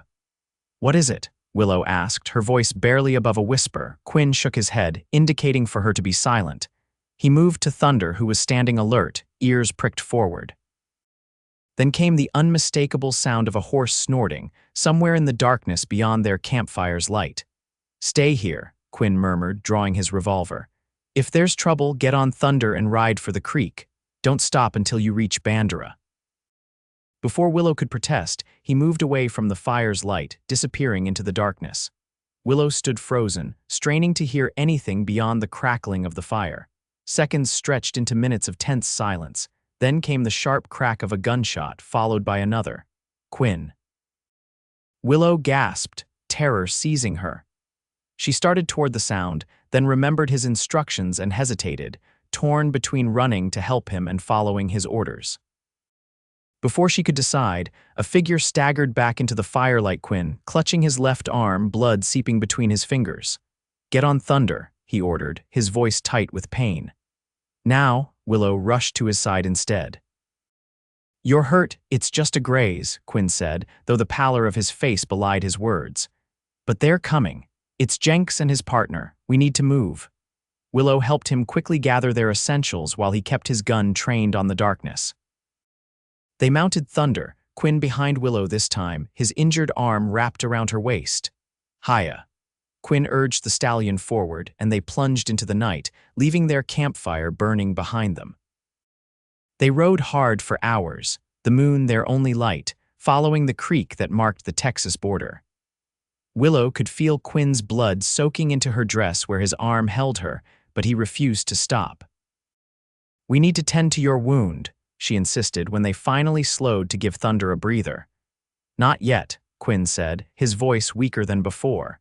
What is it? Willow asked, her voice barely above a whisper. Quin shook his head, indicating for her to be silent. He moved to Thunder, who was standing alert, ears pricked forward. Then came the unmistakable sound of a horse snorting, somewhere in the darkness beyond their campfire's light. Stay here, Quin murmured, drawing his revolver. If there's trouble, get on Thunder and ride for the creek. Don't stop until you reach Bandra. Before Willow could protest, he moved away from the fire's light, disappearing into the darkness. Willow stood frozen, straining to hear anything beyond the crackling of the fire. Seconds stretched into minutes of tense silence. Then came the sharp crack of a gunshot, followed by another. Quin. Willow gasped, terror seizing her. She started toward the sound, then remembered his instructions and hesitated, torn between running to help him and following his orders. Before she could decide, a figure staggered back into the firelight. Quin, clutching his left arm, blood seeping between his fingers. Get on Thunder, he ordered, his voice tight with pain. Now, Willow rushed to his side instead. You're hurt, it's just a graze, Quin said, though the pallor of his face belied his words. But they're coming. It's Jenks and his partner. We need to move. Willow helped him quickly gather their essentials while he kept his gun trained on the darkness. They mounted Thunder, Quin behind Willow this time, his injured arm wrapped around her waist. Hiya. Quin urged the stallion forward, and they plunged into the night, leaving their campfire burning behind them. They rode hard for hours, the moon their only light, following the creek that marked the Texas border. Willow could feel Quin's blood soaking into her dress where his arm held her, but he refused to stop. We need to tend to your wound, she insisted when they finally slowed to give Thunder a breather. Not yet, Quin said, his voice weaker than before.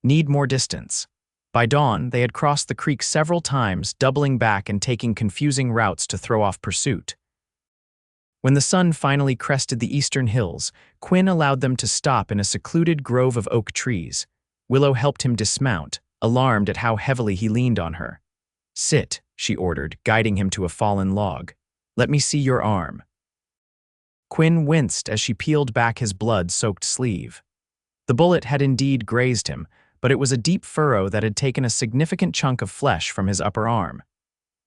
Need more distance. By dawn, they had crossed the creek several times, doubling back and taking confusing routes to throw off pursuit. When the sun finally crested the eastern hills, Quin allowed them to stop in a secluded grove of oak trees. Willow helped him dismount, alarmed at how heavily he leaned on her. Sit, she ordered, guiding him to a fallen log. Let me see your arm. Quin winced as she peeled back his blood-soaked sleeve. The bullet had indeed grazed him, but it was a deep furrow that had taken a significant chunk of flesh from his upper arm.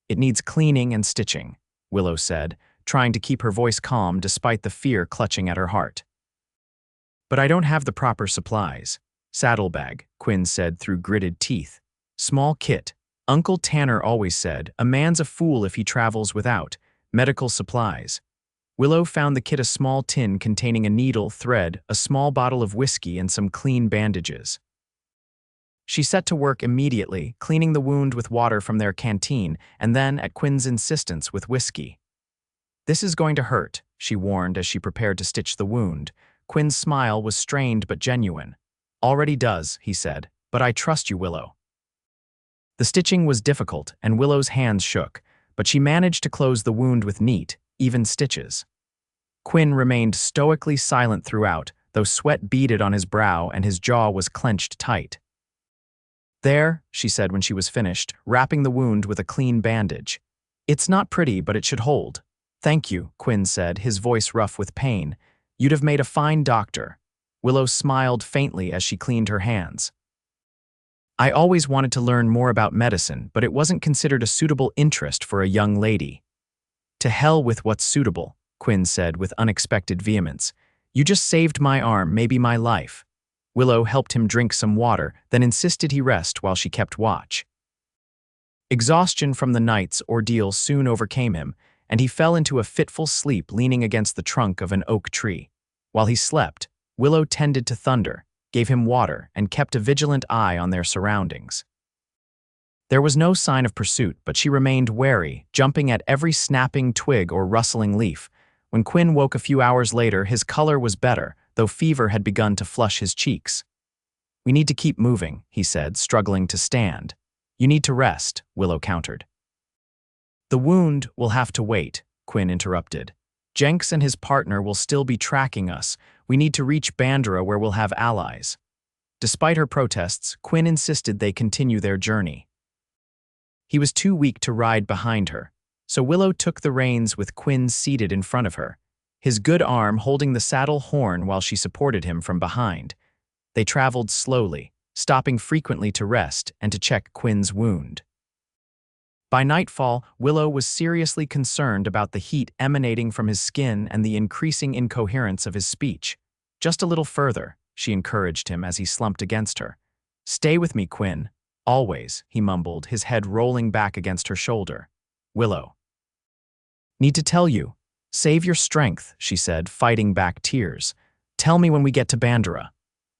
"It needs cleaning and stitching," Willow said, trying to keep her voice calm despite the fear clutching at her heart. "But I don't have the proper supplies." "Saddlebag," Quin said through gritted teeth. "Small kit. Uncle Tanner always said, a man's a fool if he travels without medical supplies." Willow found the kit a small tin containing a needle, thread, a small bottle of whiskey, and some clean bandages. She set to work immediately, cleaning the wound with water from their canteen, and then, at Quin's insistence, with whiskey. "This is going to hurt," she warned as she prepared to stitch the wound. Quin's smile was strained but genuine. "Already does," he said, "but I trust you, Willow." The stitching was difficult, and Willow's hands shook, but she managed to close the wound with neat, even stitches. Quin remained stoically silent throughout, though sweat beaded on his brow and his jaw was clenched tight. "There," she said when she was finished, wrapping the wound with a clean bandage. "It's not pretty, but it should hold." "Thank you," Quin said, his voice rough with pain. "You'd have made a fine doctor." Willow smiled faintly as she cleaned her hands. "I always wanted to learn more about medicine, but it wasn't considered a suitable interest for a young lady." "To hell with what's suitable," Quin said with unexpected vehemence. "You just saved my arm, maybe my life." Willow helped him drink some water, then insisted he rest while she kept watch. Exhaustion from the night's ordeal soon overcame him, and he fell into a fitful sleep leaning against the trunk of an oak tree. While he slept, Willow tended to Thunder, gave him water, and kept a vigilant eye on their surroundings. There was no sign of pursuit, but she remained wary, jumping at every snapping twig or rustling leaf. When Quin woke a few hours later, his color was better, though fever had begun to flush his cheeks. "We need to keep moving," he said, struggling to stand. "You need to rest," Willow countered. "The wound will have to wait," Quin interrupted. "Jenks and his partner will still be tracking us. We need to reach Bandera where we'll have allies." Despite her protests, Quin insisted they continue their journey. He was too weak to ride behind her, so Willow took the reins with Quin seated in front of her, his good arm holding the saddle horn while she supported him from behind. They traveled slowly, stopping frequently to rest and to check Quin's wound. By nightfall, Willow was seriously concerned about the heat emanating from his skin and the increasing incoherence of his speech. "Just a little further," she encouraged him as he slumped against her. "Stay with me, Quin. Always," he mumbled, his head rolling back against her shoulder. "Willow." "Need to tell you. Save your strength," she said, fighting back tears. "Tell me when we get to Bandera."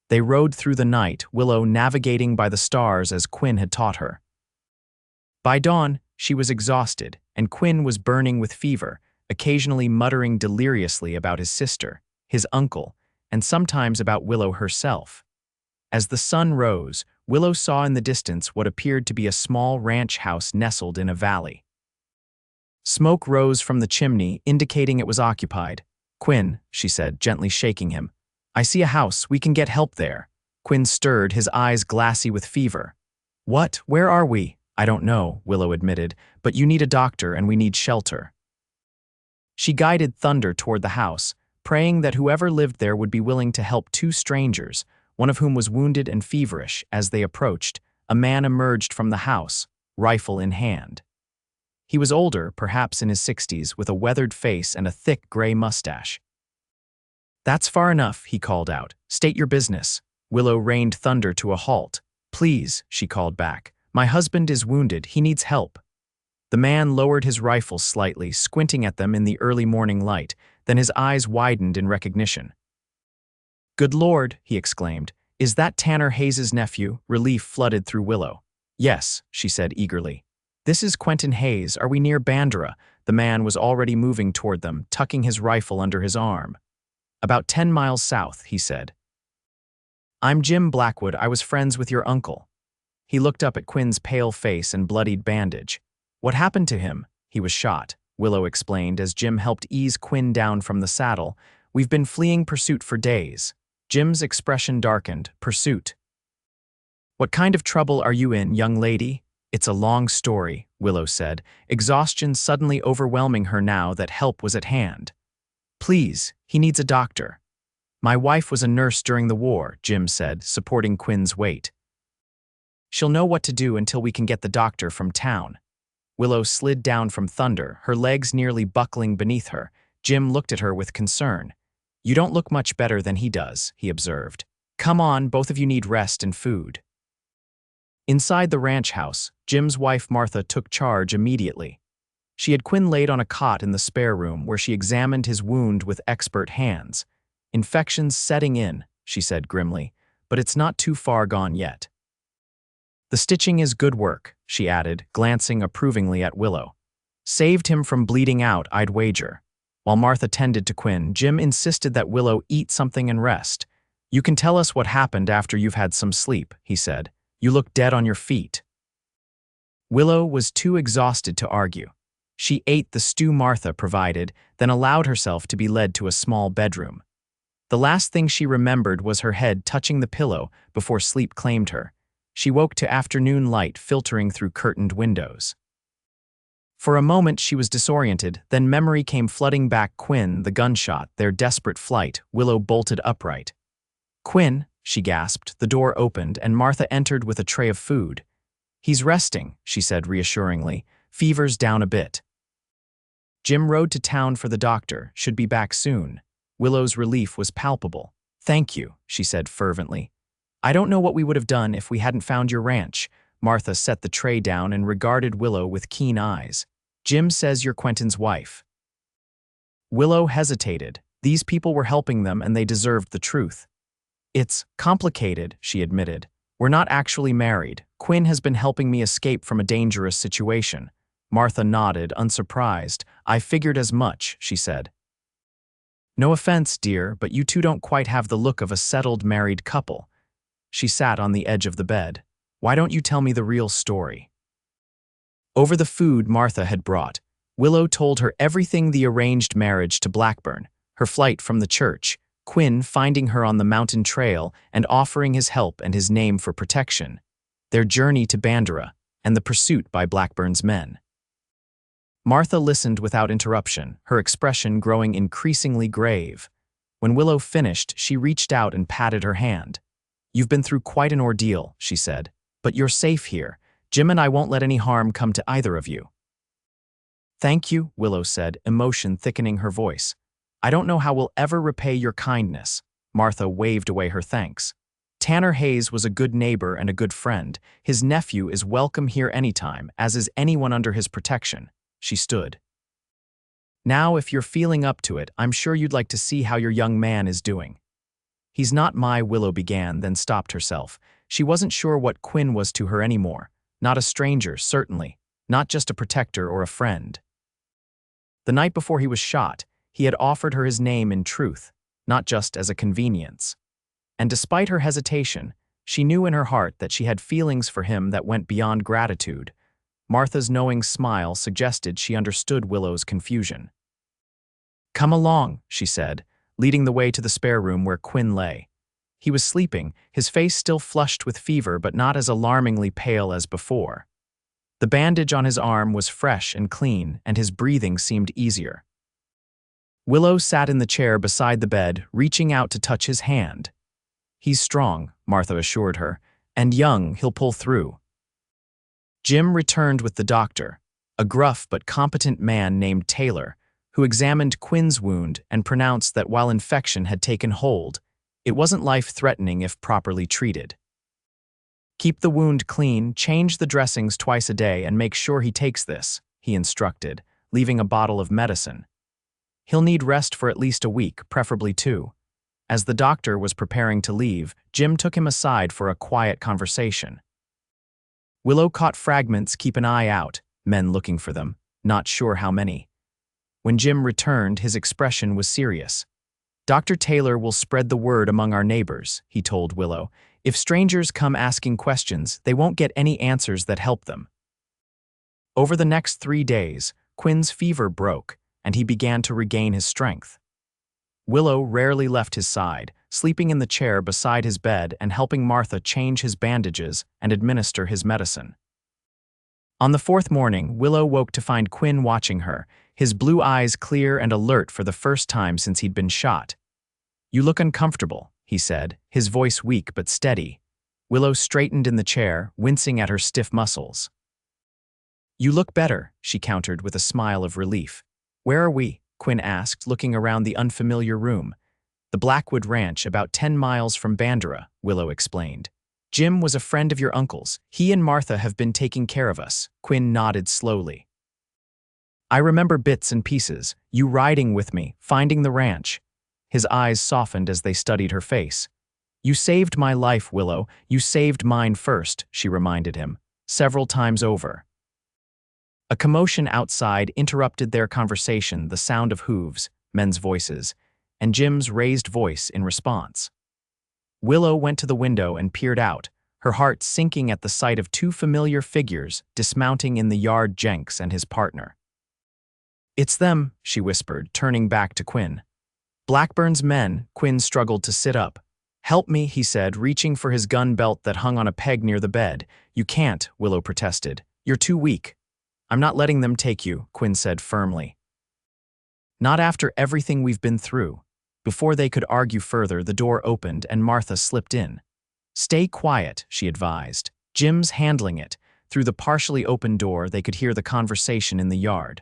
They rode through the night, Willow navigating by the stars as Quin had taught her. By dawn, she was exhausted, and Quin was burning with fever, occasionally muttering deliriously about his sister, his uncle, and sometimes about Willow herself. As the sun rose, Willow saw in the distance what appeared to be a small ranch house nestled in a valley. Smoke rose from the chimney, indicating it was occupied. "Quin," she said, gently shaking him. "I see a house. We can get help there." Quin stirred, his eyes glassy with fever. "What? Where are we?" "I don't know," Willow admitted, "but you need a doctor and we need shelter." She guided Thunder toward the house, praying that whoever lived there would be willing to help two strangers, one of whom was wounded and feverish. As they approached, a man emerged from the house, rifle in hand. He was older, perhaps in his 60s, with a weathered face and a thick gray mustache. "That's far enough," he called out. "State your business." Willow reined Thunder to a halt. "Please," she called back. "My husband is wounded. He needs help." The man lowered his rifle slightly, squinting at them in the early morning light, then his eyes widened in recognition. "Good Lord," he exclaimed. "Is that Tanner Hayes' nephew?" Relief flooded through Willow. "Yes," she said eagerly. "This is Quin Hayes. Are we near Bandera?" The man was already moving toward them, tucking his rifle under his arm. "About 10 miles south," he said. "I'm Jim Blackwood. I was friends with your uncle." He looked up at Quin's pale face and bloodied bandage. "What happened to him?" "He was shot," Willow explained as Jim helped ease Quin down from the saddle. "We've been fleeing pursuit for days." Jim's expression darkened. "Pursuit? What kind of trouble are you in, young lady?" "It's a long story," Willow said, exhaustion suddenly overwhelming her now that help was at hand. "Please, he needs a doctor." "My wife was a nurse during the war," Jim said, supporting Quin's weight. She'll know what to do until we can get the doctor from town. Willow slid down from Thunder, her legs nearly buckling beneath her. Jim looked at her with concern. You don't look much better than he does, he observed. Come on, both of you need rest and food. Inside the ranch house, Jim's wife Martha took charge immediately. She had Quin laid on a cot in the spare room where she examined his wound with expert hands. Infection's setting in, she said grimly, but it's not too far gone yet. The stitching is good work, she added, glancing approvingly at Willow. Saved him from bleeding out, I'd wager. While Martha tended to Quin, Jim insisted that Willow eat something and rest. You can tell us what happened after you've had some sleep, he said. You look dead on your feet. Willow was too exhausted to argue. She ate the stew Martha provided, then allowed herself to be led to a small bedroom. The last thing she remembered was her head touching the pillow before sleep claimed her. She woke to afternoon light filtering through curtained windows. For a moment she was disoriented, then memory came flooding back. Quin, the gunshot, their desperate flight. Willow bolted upright. Quin, she gasped. The door opened and Martha entered with a tray of food. He's resting, she said reassuringly. Fever's down a bit. Jim rode to town for the doctor, should be back soon. Willow's relief was palpable. Thank you, she said fervently. I don't know what we would have done if we hadn't found your ranch. Martha set the tray down and regarded Willow with keen eyes. Jim says you're Quentin's wife. Willow hesitated. These people were helping them and they deserved the truth. It's complicated, she admitted. We're not actually married. Quin has been helping me escape from a dangerous situation. Martha nodded, unsurprised. I figured as much, she said. No offense, dear, but you two don't quite have the look of a settled married couple. She sat on the edge of the bed. Why don't you tell me the real story? Over the food Martha had brought, Willow told her everything: the arranged marriage to Blackburn, her flight from the church, Quin finding her on the mountain trail and offering his help and his name for protection, their journey to Bandera, and the pursuit by Blackburn's men. Martha listened without interruption, her expression growing increasingly grave. When Willow finished, she reached out and patted her hand. You've been through quite an ordeal, she said, but you're safe here. Jim and I won't let any harm come to either of you. Thank you, Willow said, emotion thickening her voice. I don't know how we'll ever repay your kindness. Martha waved away her thanks. Tanner Hayes was a good neighbor and a good friend. His nephew is welcome here anytime, as is anyone under his protection. She stood. Now, if you're feeling up to it, I'm sure you'd like to see how your young man is doing. He's not my, Willow began, then stopped herself. She wasn't sure what Quin was to her anymore. Not a stranger, certainly. Not just a protector or a friend. The night before he was shot, he had offered her his name in truth, not just as a convenience. And despite her hesitation, she knew in her heart that she had feelings for him that went beyond gratitude. Martha's knowing smile suggested she understood Willow's confusion. Come along, she said, leading the way to the spare room where Quin lay. He was sleeping, his face still flushed with fever but not as alarmingly pale as before. The bandage on his arm was fresh and clean, and his breathing seemed easier. Willow sat in the chair beside the bed, reaching out to touch his hand. He's strong, Martha assured her, and young, he'll pull through. Jim returned with the doctor, a gruff but competent man named Taylor, who examined Quin's wound and pronounced that while infection had taken hold, it wasn't life-threatening if properly treated. Keep the wound clean, change the dressings twice a day, and make sure he takes this, he instructed, leaving a bottle of medicine. He'll need rest for at least a week, preferably 2. As the doctor was preparing to leave, Jim took him aside for a quiet conversation. Willow caught fragments. Keep an eye out, men looking for them, not sure how many. When Jim returned, his expression was serious. Dr. Taylor will spread the word among our neighbors, he told Willow. If strangers come asking questions, they won't get any answers that help them. Over the next 3 days, Quin's fever broke, and he began to regain his strength. Willow rarely left his side, sleeping in the chair beside his bed and helping Martha change his bandages and administer his medicine. On the 4th morning, Willow woke to find Quin watching her, his blue eyes clear and alert for the first time since he'd been shot. You look uncomfortable, he said, his voice weak but steady. Willow straightened in the chair, wincing at her stiff muscles. You look better, she countered with a smile of relief. Where are we? Quin asked, looking around the unfamiliar room. The Blackwood Ranch, about 10 miles from Bandera, Willow explained. Jim was a friend of your uncle's. He and Martha have been taking care of us. Quin nodded slowly. I remember bits and pieces. You riding with me, finding the ranch. His eyes softened as they studied her face. You saved my life, Willow. You saved mine first, she reminded him, several times over. A commotion outside interrupted their conversation, the sound of hooves, men's voices, and Jim's raised voice in response. Willow went to the window and peered out, her heart sinking at the sight of two familiar figures dismounting in the yard, Jenks and his partner. It's them, she whispered, turning back to Quin. Blackburn's men. Quin struggled to sit up. Help me, he said, reaching for his gun belt that hung on a peg near the bed. You can't, Willow protested. You're too weak. I'm not letting them take you, Quin said firmly. Not after everything we've been through. Before they could argue further, the door opened and Martha slipped in. Stay quiet, she advised. Jim's handling it. Through the partially open door, they could hear the conversation in the yard.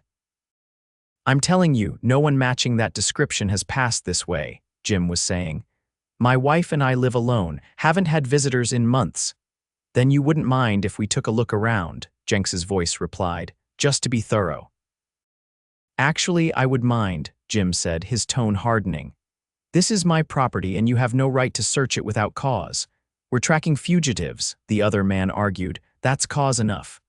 I'm telling you, no one matching that description has passed this way, Jim was saying. My wife and I live alone, haven't had visitors in months. Then you wouldn't mind if we took a look around, Jenks's voice replied, just to be thorough. Actually, I would mind, Jim said, his tone hardening. This is my property and you have no right to search it without cause. We're tracking fugitives, the other man argued. That's cause enough.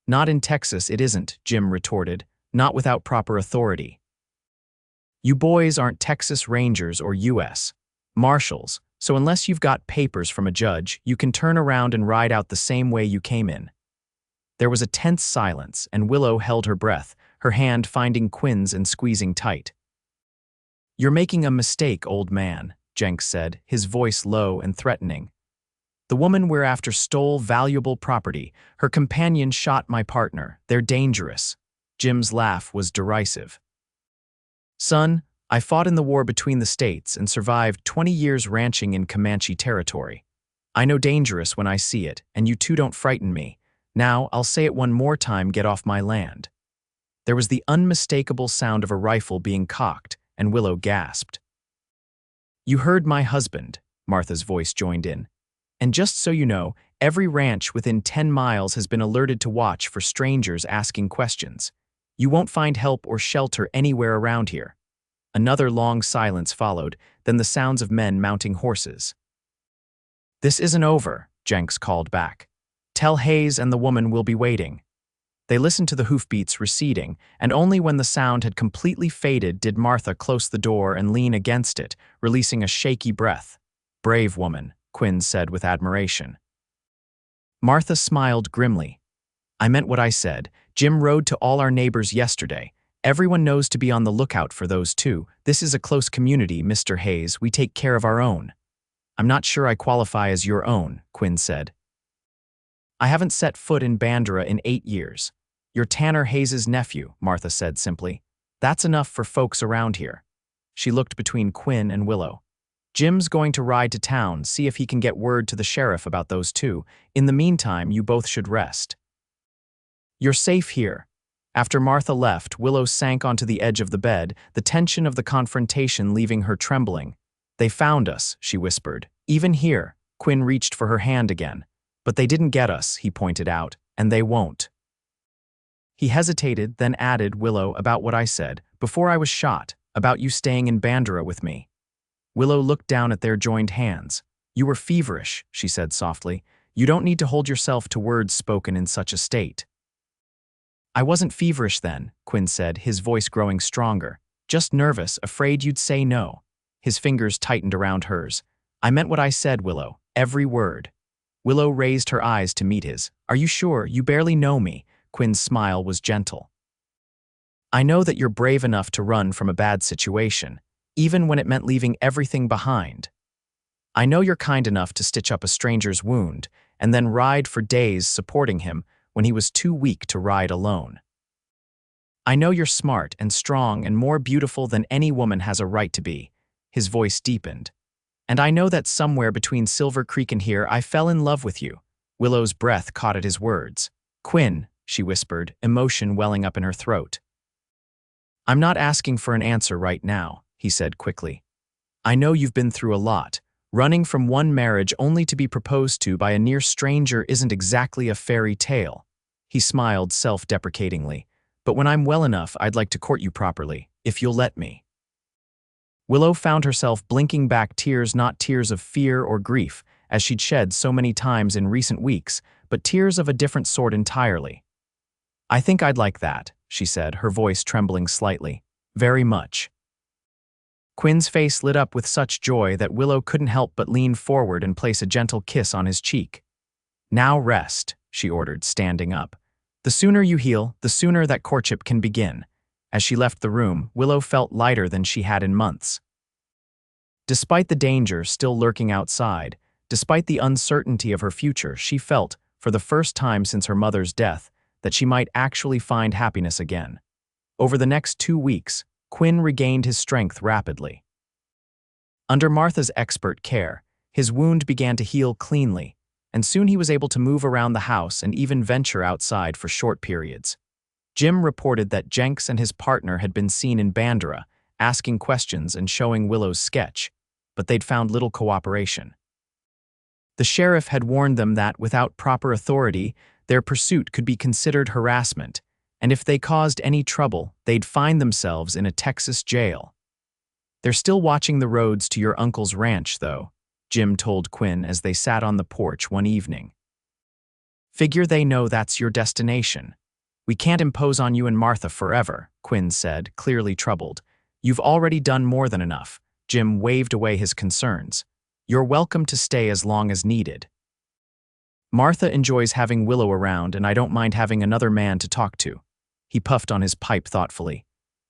Not in Texas, it isn't, Jim retorted, not without proper authority. You boys aren't Texas Rangers or U.S. Marshals, so unless you've got papers from a judge, you can turn around and ride out the same way you came in. There was a tense silence, and Willow held her breath, her hand finding Quin's and squeezing tight. You're making a mistake, old man, Jenks said, his voice low and threatening. The woman we're after stole valuable property. Her companion shot my partner. They're dangerous. Jim's laugh was derisive. Son, I fought in the war between the states and survived 20 years ranching in Comanche territory. I know dangerous when I see it, and you two don't frighten me. Now, I'll say it one more time, get off my land. There was the unmistakable sound of a rifle being cocked, and Willow gasped. You heard my husband, Martha's voice joined in. And just so you know, every ranch within 10 miles has been alerted to watch for strangers asking questions. You won't find help or shelter anywhere around here. Another long silence followed, then the sounds of men mounting horses. This isn't over, Jenks called back. Tell Hayes and the woman we'll be waiting. They listened to the hoofbeats receding, and only when the sound had completely faded did Martha close the door and lean against it, releasing a shaky breath. Brave woman, Quin said with admiration. Martha smiled grimly. I meant what I said. Jim rode to all our neighbors yesterday. Everyone knows to be on the lookout for those two. This is a close community, Mr. Hayes. We take care of our own. I'm not sure I qualify as your own, Quin said. I haven't set foot in Bandera in 8 years. You're Tanner Hayes' nephew, Martha said simply. That's enough for folks around here. She looked between Quin and Willow. Jim's going to ride to town, see if he can get word to the sheriff about those two. In the meantime, you both should rest. You're safe here. After Martha left, Willow sank onto the edge of the bed, the tension of the confrontation leaving her trembling. They found us, she whispered. Even here. Quin reached for her hand again. But they didn't get us, he pointed out, and they won't. He hesitated, then added, Willow, about what I said, before I was shot, about you staying in Bandera with me. Willow looked down at their joined hands. You were feverish, she said softly. You don't need to hold yourself to words spoken in such a state. I wasn't feverish then, Quin said, his voice growing stronger. Just nervous, afraid you'd say no. His fingers tightened around hers. I meant what I said, Willow, every word. Willow raised her eyes to meet his. Are you sure? You barely know me. Quin's smile was gentle. I know that you're brave enough to run from a bad situation, even when it meant leaving everything behind. I know you're kind enough to stitch up a stranger's wound and then ride for days supporting him when he was too weak to ride alone. I know you're smart and strong and more beautiful than any woman has a right to be. His voice deepened. And I know that somewhere between Silver Creek and here I fell in love with you. Willow's breath caught at his words. Quin, she whispered, emotion welling up in her throat. I'm not asking for an answer right now, he said quickly. I know you've been through a lot. Running from one marriage only to be proposed to by a near stranger isn't exactly a fairy tale. He smiled self-deprecatingly. But when I'm well enough, I'd like to court you properly, if you'll let me. Willow found herself blinking back tears, not tears of fear or grief, as she'd shed so many times in recent weeks, but tears of a different sort entirely. I think I'd like that, she said, her voice trembling slightly. Very much. Quin's face lit up with such joy that Willow couldn't help but lean forward and place a gentle kiss on his cheek. Now rest, she ordered, standing up. The sooner you heal, the sooner that courtship can begin. As she left the room, Willow felt lighter than she had in months. Despite the danger still lurking outside, despite the uncertainty of her future, she felt, for the first time since her mother's death, that she might actually find happiness again. Over the next 2 weeks, Quin regained his strength rapidly. Under Martha's expert care, his wound began to heal cleanly, and soon he was able to move around the house and even venture outside for short periods. Jim reported that Jenks and his partner had been seen in Bandera, asking questions and showing Willow's sketch, but they'd found little cooperation. The sheriff had warned them that without proper authority, their pursuit could be considered harassment, and if they caused any trouble, they'd find themselves in a Texas jail. They're still watching the roads to your uncle's ranch, though, Jim told Quin as they sat on the porch one evening. Figure they know that's your destination. We can't impose on you and Martha forever, Quin said, clearly troubled. You've already done more than enough. Jim waved away his concerns. You're welcome to stay as long as needed. Martha enjoys having Willow around, and I don't mind having another man to talk to. He puffed on his pipe thoughtfully.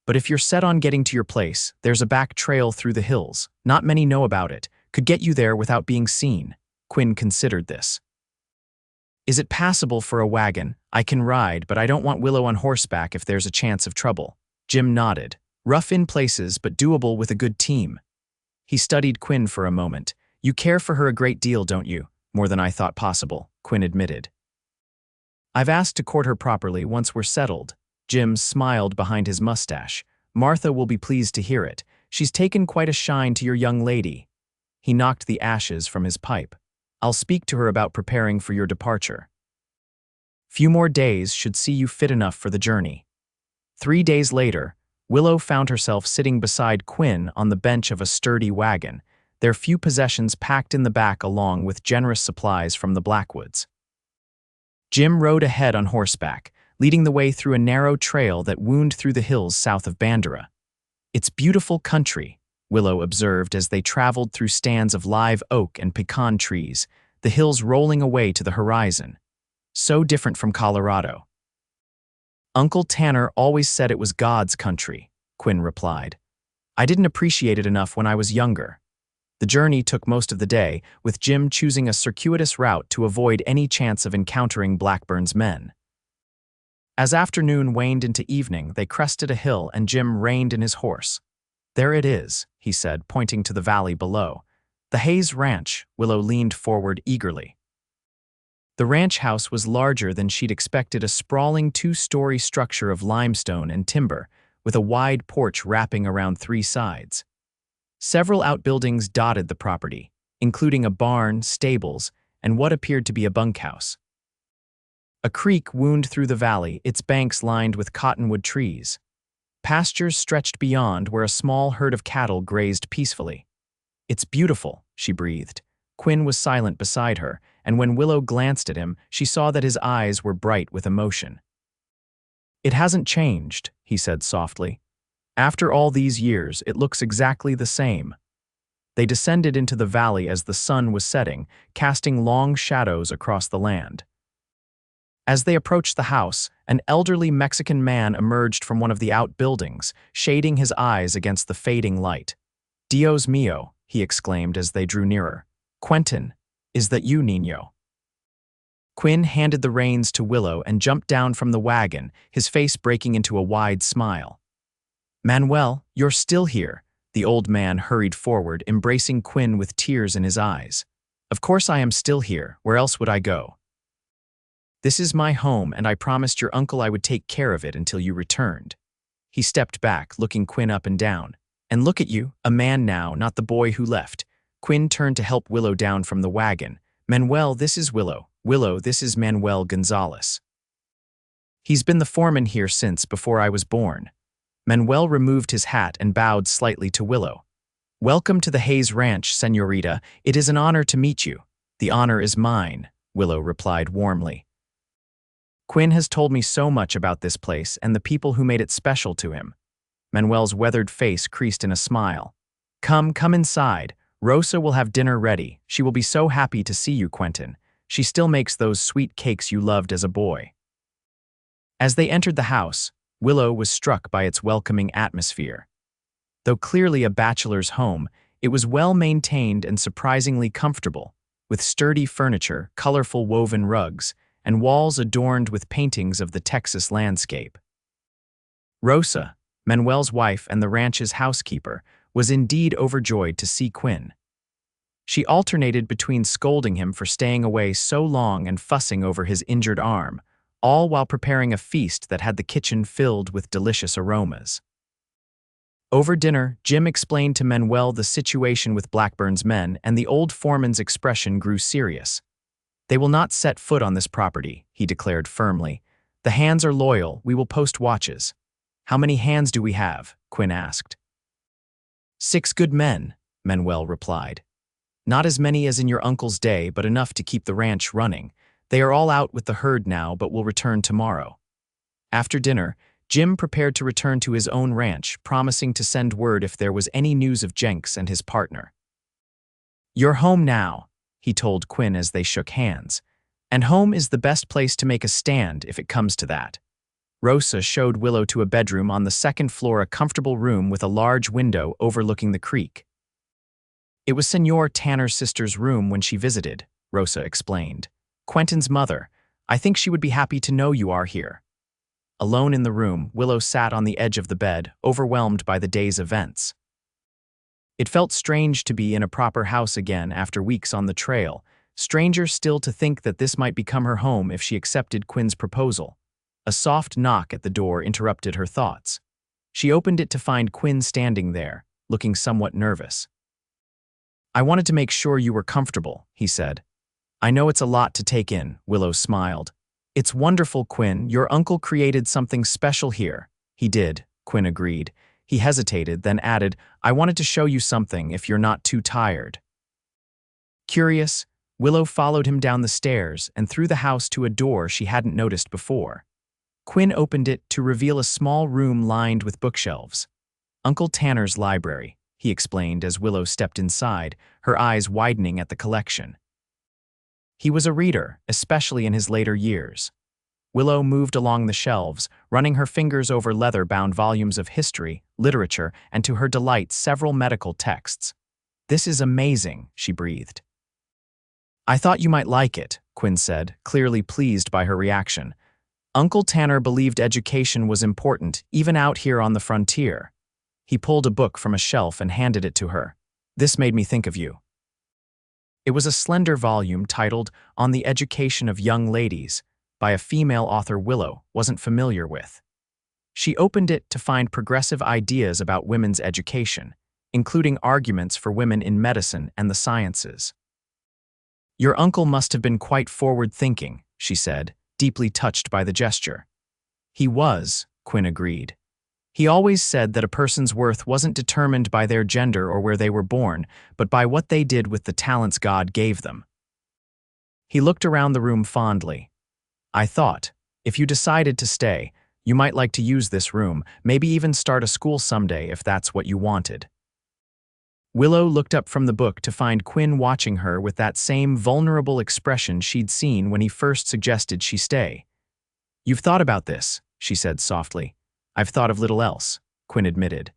But if you're set on getting to your place, there's a back trail through the hills. Not many know about it. Could get you there without being seen. Quin considered this. Is it passable for a wagon? I can ride, but I don't want Willow on horseback if there's a chance of trouble. Jim nodded. Rough in places, but doable with a good team. He studied Quin for a moment. You care for her a great deal, don't you? More than I thought possible, Quin admitted. I've asked to court her properly once we're settled. Jim smiled behind his mustache. Martha will be pleased to hear it. She's taken quite a shine to your young lady. He knocked the ashes from his pipe. I'll speak to her about preparing for your departure. Few more days should see you fit enough for the journey. 3 days later, Willow found herself sitting beside Quin on the bench of a sturdy wagon, their few possessions packed in the back along with generous supplies from the Blackwoods. Jim rode ahead on horseback, leading the way through a narrow trail that wound through the hills south of Bandera. It's beautiful country, Willow observed as they traveled through stands of live oak and pecan trees, the hills rolling away to the horizon. So different from Colorado. Uncle Tanner always said it was God's country, Quin replied. I didn't appreciate it enough when I was younger. The journey took most of the day, with Jim choosing a circuitous route to avoid any chance of encountering Blackburn's men. As afternoon waned into evening, they crested a hill and Jim reined in his horse. There it is, he said, pointing to the valley below. The Hayes Ranch. Willow leaned forward eagerly. The ranch house was larger than she'd expected, a sprawling 2-story structure of limestone and timber, with a wide porch wrapping around 3 sides. Several outbuildings dotted the property, including a barn, stables, and what appeared to be a bunkhouse. A creek wound through the valley, its banks lined with cottonwood trees. Pastures stretched beyond where a small herd of cattle grazed peacefully. It's beautiful, she breathed. Quin was silent beside her, and when Willow glanced at him, she saw that his eyes were bright with emotion. It hasn't changed, he said softly. After all these years, it looks exactly the same. They descended into the valley as the sun was setting, casting long shadows across the land. As they approached the house, an elderly Mexican man emerged from one of the outbuildings, shading his eyes against the fading light. Dios mío, he exclaimed as they drew nearer. Quentin, is that you, Niño? Quin handed the reins to Willow and jumped down from the wagon, his face breaking into a wide smile. Manuel, you're still here. The old man hurried forward, embracing Quin with tears in his eyes. Of course I am still here. Where else would I go? This is my home, and I promised your uncle I would take care of it until you returned. He stepped back, looking Quin up and down. And look at you, a man now, not the boy who left. Quin turned to help Willow down from the wagon. Manuel, this is Willow. Willow, this is Manuel Gonzalez. He's been the foreman here since before I was born. Manuel removed his hat and bowed slightly to Willow. Welcome to the Hayes Ranch, señorita. It is an honor to meet you. The honor is mine, Willow replied warmly. Quin has told me so much about this place and the people who made it special to him. Manuel's weathered face creased in a smile. Come inside. Rosa will have dinner ready. She will be so happy to see you, Quentin. She still makes those sweet cakes you loved as a boy. As they entered the house, Willow was struck by its welcoming atmosphere. Though clearly a bachelor's home, it was well maintained and surprisingly comfortable, with sturdy furniture, colorful woven rugs, and walls adorned with paintings of the Texas landscape. Rosa, Manuel's wife and the ranch's housekeeper, was indeed overjoyed to see Quin. She alternated between scolding him for staying away so long and fussing over his injured arm, all while preparing a feast that had the kitchen filled with delicious aromas. Over dinner, Jim explained to Manuel the situation with Blackburn's men, and the old foreman's expression grew serious. They will not set foot on this property, he declared firmly. The hands are loyal, we will post watches. How many hands do we have? Quin asked. 6 good men, Manuel replied. Not as many as in your uncle's day, but enough to keep the ranch running. They are all out with the herd now, but will return tomorrow. After dinner, Jim prepared to return to his own ranch, promising to send word if there was any news of Jenks and his partner. You're home now, he told Quin as they shook hands. And home is the best place to make a stand if it comes to that. Rosa showed Willow to a bedroom on the second floor, a comfortable room with a large window overlooking the creek. It was Senor Tanner's sister's room when she visited, Rosa explained. Quentin's mother. I think she would be happy to know you are here. Alone in the room, Willow sat on the edge of the bed, overwhelmed by the day's events. It felt strange to be in a proper house again after weeks on the trail, stranger still to think that this might become her home if she accepted Quin's proposal. A soft knock at the door interrupted her thoughts. She opened it to find Quin standing there, looking somewhat nervous. I wanted to make sure you were comfortable, he said. I know it's a lot to take in, Willow smiled. It's wonderful, Quin. Your uncle created something special here. He did, Quin agreed. He hesitated, then added, I wanted to show you something if you're not too tired. Curious, Willow followed him down the stairs and through the house to a door she hadn't noticed before. Quin opened it to reveal a small room lined with bookshelves. Uncle Tanner's library, he explained as Willow stepped inside, her eyes widening at the collection. He was a reader, especially in his later years. Willow moved along the shelves, running her fingers over leather-bound volumes of history, literature, and to her delight, several medical texts. This is amazing, she breathed. I thought you might like it, Quin said, clearly pleased by her reaction. Uncle Tanner believed education was important, even out here on the frontier. He pulled a book from a shelf and handed it to her. This made me think of you. It was a slender volume titled On the Education of Young Ladies by a female author Willow wasn't familiar with. She opened it to find progressive ideas about women's education, including arguments for women in medicine and the sciences. Your uncle must have been quite forward-thinking, she said, deeply touched by the gesture. He was, Quin agreed. He always said that a person's worth wasn't determined by their gender or where they were born, but by what they did with the talents God gave them. He looked around the room fondly. I thought, if you decided to stay, you might like to use this room, maybe even start a school someday if that's what you wanted. Willow looked up from the book to find Quin watching her with that same vulnerable expression she'd seen when he first suggested she stay. You've thought about this, she said softly. I've thought of little else, Quin admitted.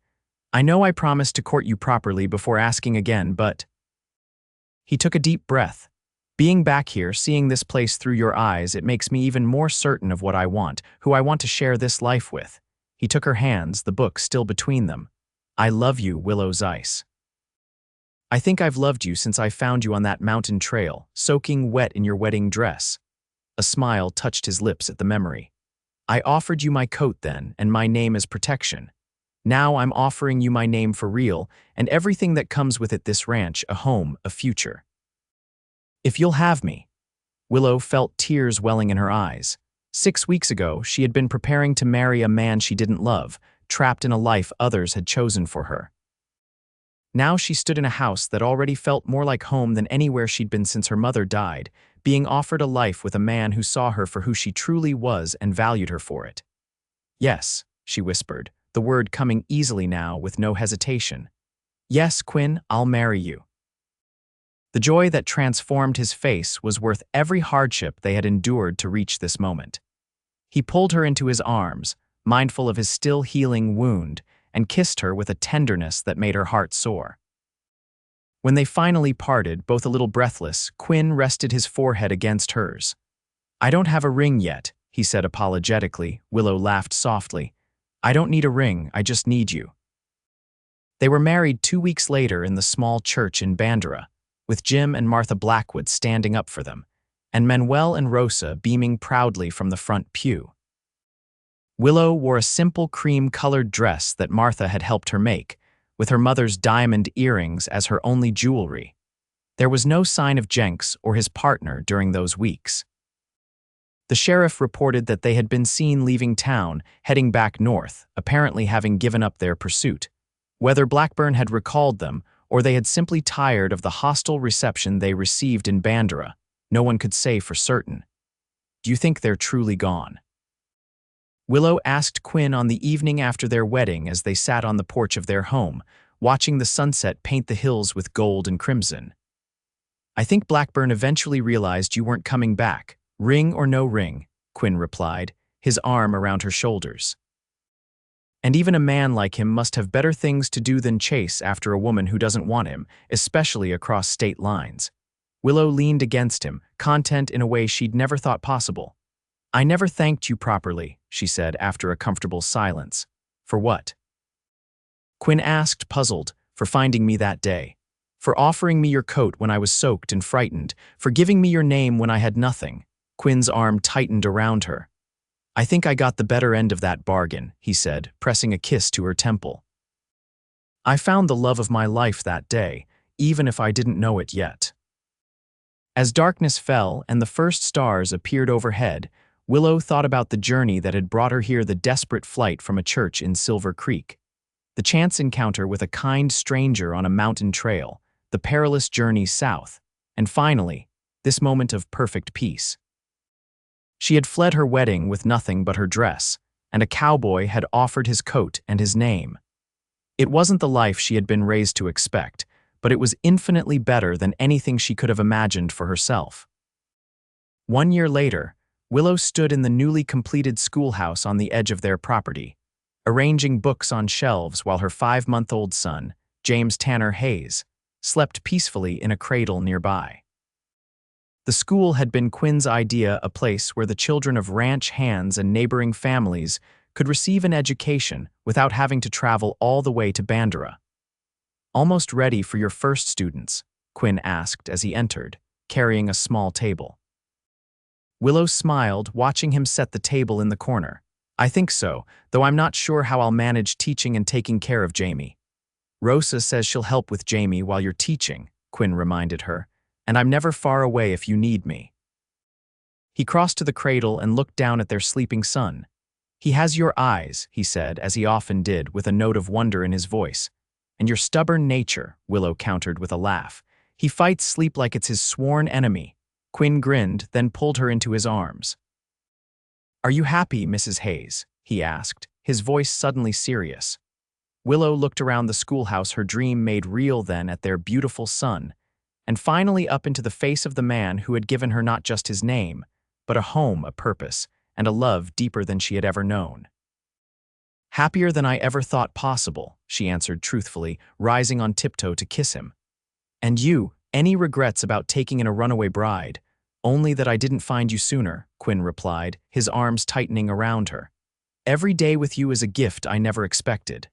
I know I promised to court you properly before asking again, but... He took a deep breath. Being back here, seeing this place through your eyes, it makes me even more certain of what I want, who I want to share this life with. He took her hands, the book still between them. I love you, Willow Zeiss. I think I've loved you since I found you on that mountain trail, soaking wet in your wedding dress. A smile touched his lips at the memory. I offered you my coat then, and my name as protection. Now I'm offering you my name for real, and everything that comes with it, this ranch, a home, a future. If you'll have me. Willow felt tears welling in her eyes. 6 weeks ago, she had been preparing to marry a man she didn't love, trapped in a life others had chosen for her. Now she stood in a house that already felt more like home than anywhere she'd been since her mother died, being offered a life with a man who saw her for who she truly was and valued her for it. Yes, she whispered, the word coming easily now with no hesitation. Yes, Quin, I'll marry you. The joy that transformed his face was worth every hardship they had endured to reach this moment. He pulled her into his arms, mindful of his still healing wound, and kissed her with a tenderness that made her heart soar. When they finally parted, both a little breathless, Quin rested his forehead against hers. I don't have a ring yet, he said apologetically. Willow laughed softly. I don't need a ring, I just need you. They were married 2 weeks later in the small church in Bandera, with Jim and Martha Blackwood standing up for them, and Manuel and Rosa beaming proudly from the front pew. Willow wore a simple cream-colored dress that Martha had helped her make, with her mother's diamond earrings as her only jewelry. There was no sign of Jenks or his partner during those weeks. The sheriff reported that they had been seen leaving town, heading back north, apparently having given up their pursuit. Whether Blackburn had recalled them, or they had simply tired of the hostile reception they received in Bandera, no one could say for certain. Do you think they're truly gone? Willow asked Quin on the evening after their wedding as they sat on the porch of their home, watching the sunset paint the hills with gold and crimson. I think Blackburn eventually realized you weren't coming back, ring or no ring, Quin replied, his arm around her shoulders. And even a man like him must have better things to do than chase after a woman who doesn't want him, especially across state lines. Willow leaned against him, content in a way she'd never thought possible. I never thanked you properly, she said after a comfortable silence. For what? Quin asked, puzzled. For finding me that day. For offering me your coat when I was soaked and frightened. For giving me your name when I had nothing. Quin's arm tightened around her. I think I got the better end of that bargain, he said, pressing a kiss to her temple. I found the love of my life that day, even if I didn't know it yet. As darkness fell and the first stars appeared overhead, Willow thought about the journey that had brought her here, the desperate flight from a church in Silver Creek, the chance encounter with a kind stranger on a mountain trail, the perilous journey south, and finally, this moment of perfect peace. She had fled her wedding with nothing but her dress, and a cowboy had offered his coat and his name. It wasn't the life she had been raised to expect, but it was infinitely better than anything she could have imagined for herself. 1 year later, Willow stood in the newly completed schoolhouse on the edge of their property, arranging books on shelves while her 5-month-old son, James Tanner Hayes, slept peacefully in a cradle nearby. The school had been Quin's idea, a place where the children of ranch hands and neighboring families could receive an education without having to travel all the way to Bandera. Almost ready for your first students? Quin asked as he entered, carrying a small table. Willow smiled, watching him set the table in the corner. I think so, though I'm not sure how I'll manage teaching and taking care of Jamie. Rosa says she'll help with Jamie while you're teaching, Quin reminded her, and I'm never far away if you need me. He crossed to the cradle and looked down at their sleeping son. He has your eyes, he said, as he often did, with a note of wonder in his voice. And your stubborn nature, Willow countered with a laugh. He fights sleep like it's his sworn enemy. Quin grinned, then pulled her into his arms. Are you happy, Mrs. Hayes? He asked, his voice suddenly serious. Willow looked around the schoolhouse, her dream made real then at their beautiful son, and finally up into the face of the man who had given her not just his name, but a home, a purpose, and a love deeper than she had ever known. Happier than I ever thought possible, she answered truthfully, rising on tiptoe to kiss him. And you, any regrets about taking in a runaway bride? Only that I didn't find you sooner, Quin replied, his arms tightening around her. Every day with you is a gift I never expected.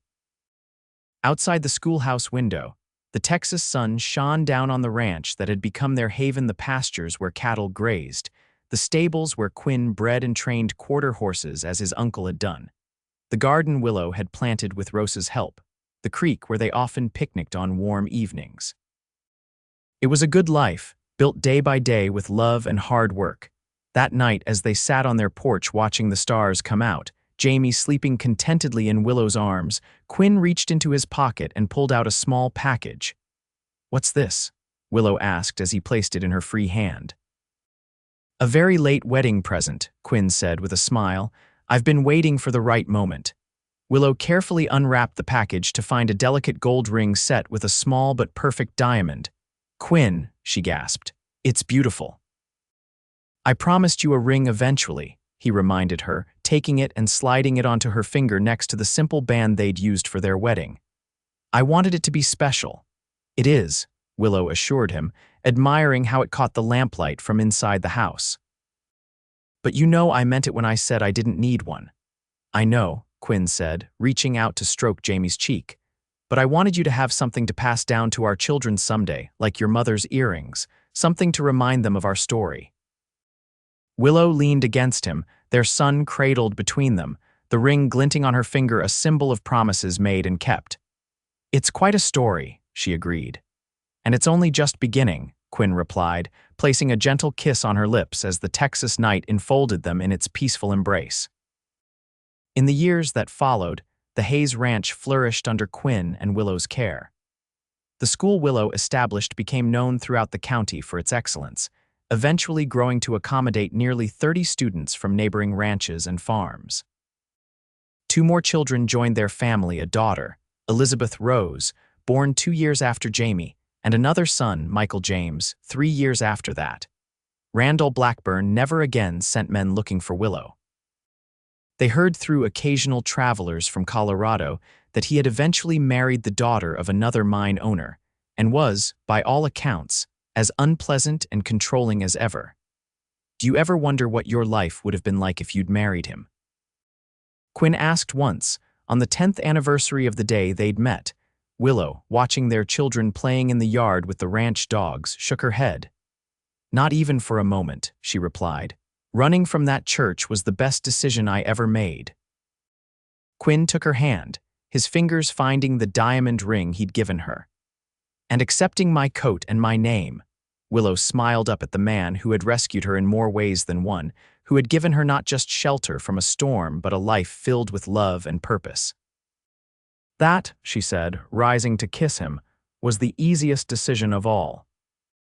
Outside the schoolhouse window, the Texas sun shone down on the ranch that had become their haven, the pastures where cattle grazed, the stables where Quin bred and trained quarter horses as his uncle had done, the garden Willow had planted with Rosa's help, the creek where they often picnicked on warm evenings. It was a good life, built day by day with love and hard work. That night, as they sat on their porch watching the stars come out, Jamie sleeping contentedly in Willow's arms, Quin reached into his pocket and pulled out a small package. "What's this?" Willow asked as he placed it in her free hand. "A very late wedding present," Quin said with a smile. "I've been waiting for the right moment." Willow carefully unwrapped the package to find a delicate gold ring set with a small but perfect diamond. "Quin," she gasped, "it's beautiful." "I promised you a ring eventually," he reminded her, taking it and sliding it onto her finger next to the simple band they'd used for their wedding. "I wanted it to be special." "It is," Willow assured him, admiring how it caught the lamplight from inside the house. "But you know I meant it when I said I didn't need one." "I know," Quin said, reaching out to stroke Jamie's cheek. "But I wanted you to have something to pass down to our children someday, like your mother's earrings, something to remind them of our story." Willow leaned against him, their son cradled between them, the ring glinting on her finger, a symbol of promises made and kept. "It's quite a story," she agreed. "And it's only just beginning," Quin replied, placing a gentle kiss on her lips as the Texas night enfolded them in its peaceful embrace. In the years that followed, the Hayes Ranch flourished under Quin and Willow's care. The school Willow established became known throughout the county for its excellence, eventually growing to accommodate nearly 30 students from neighboring ranches and farms. 2 more children joined their family, a daughter, Elizabeth Rose, born 2 years after Jamie, and another son, Michael James, 3 years after that. Randall Blackburn never again sent men looking for Willow. They heard through occasional travelers from Colorado that he had eventually married the daughter of another mine owner, and was, by all accounts, as unpleasant and controlling as ever. "Do you ever wonder what your life would have been like if you'd married him?" Quin asked once, on the 10th anniversary of the day they'd met. Willow, watching their children playing in the yard with the ranch dogs, shook her head. "Not even for a moment," she replied. "Running from that church was the best decision I ever made." Quin took her hand, his fingers finding the diamond ring he'd given her. "And accepting my coat and my name." Willow smiled up at the man who had rescued her in more ways than one, who had given her not just shelter from a storm but a life filled with love and purpose. "That," she said, rising to kiss him, "was the easiest decision of all."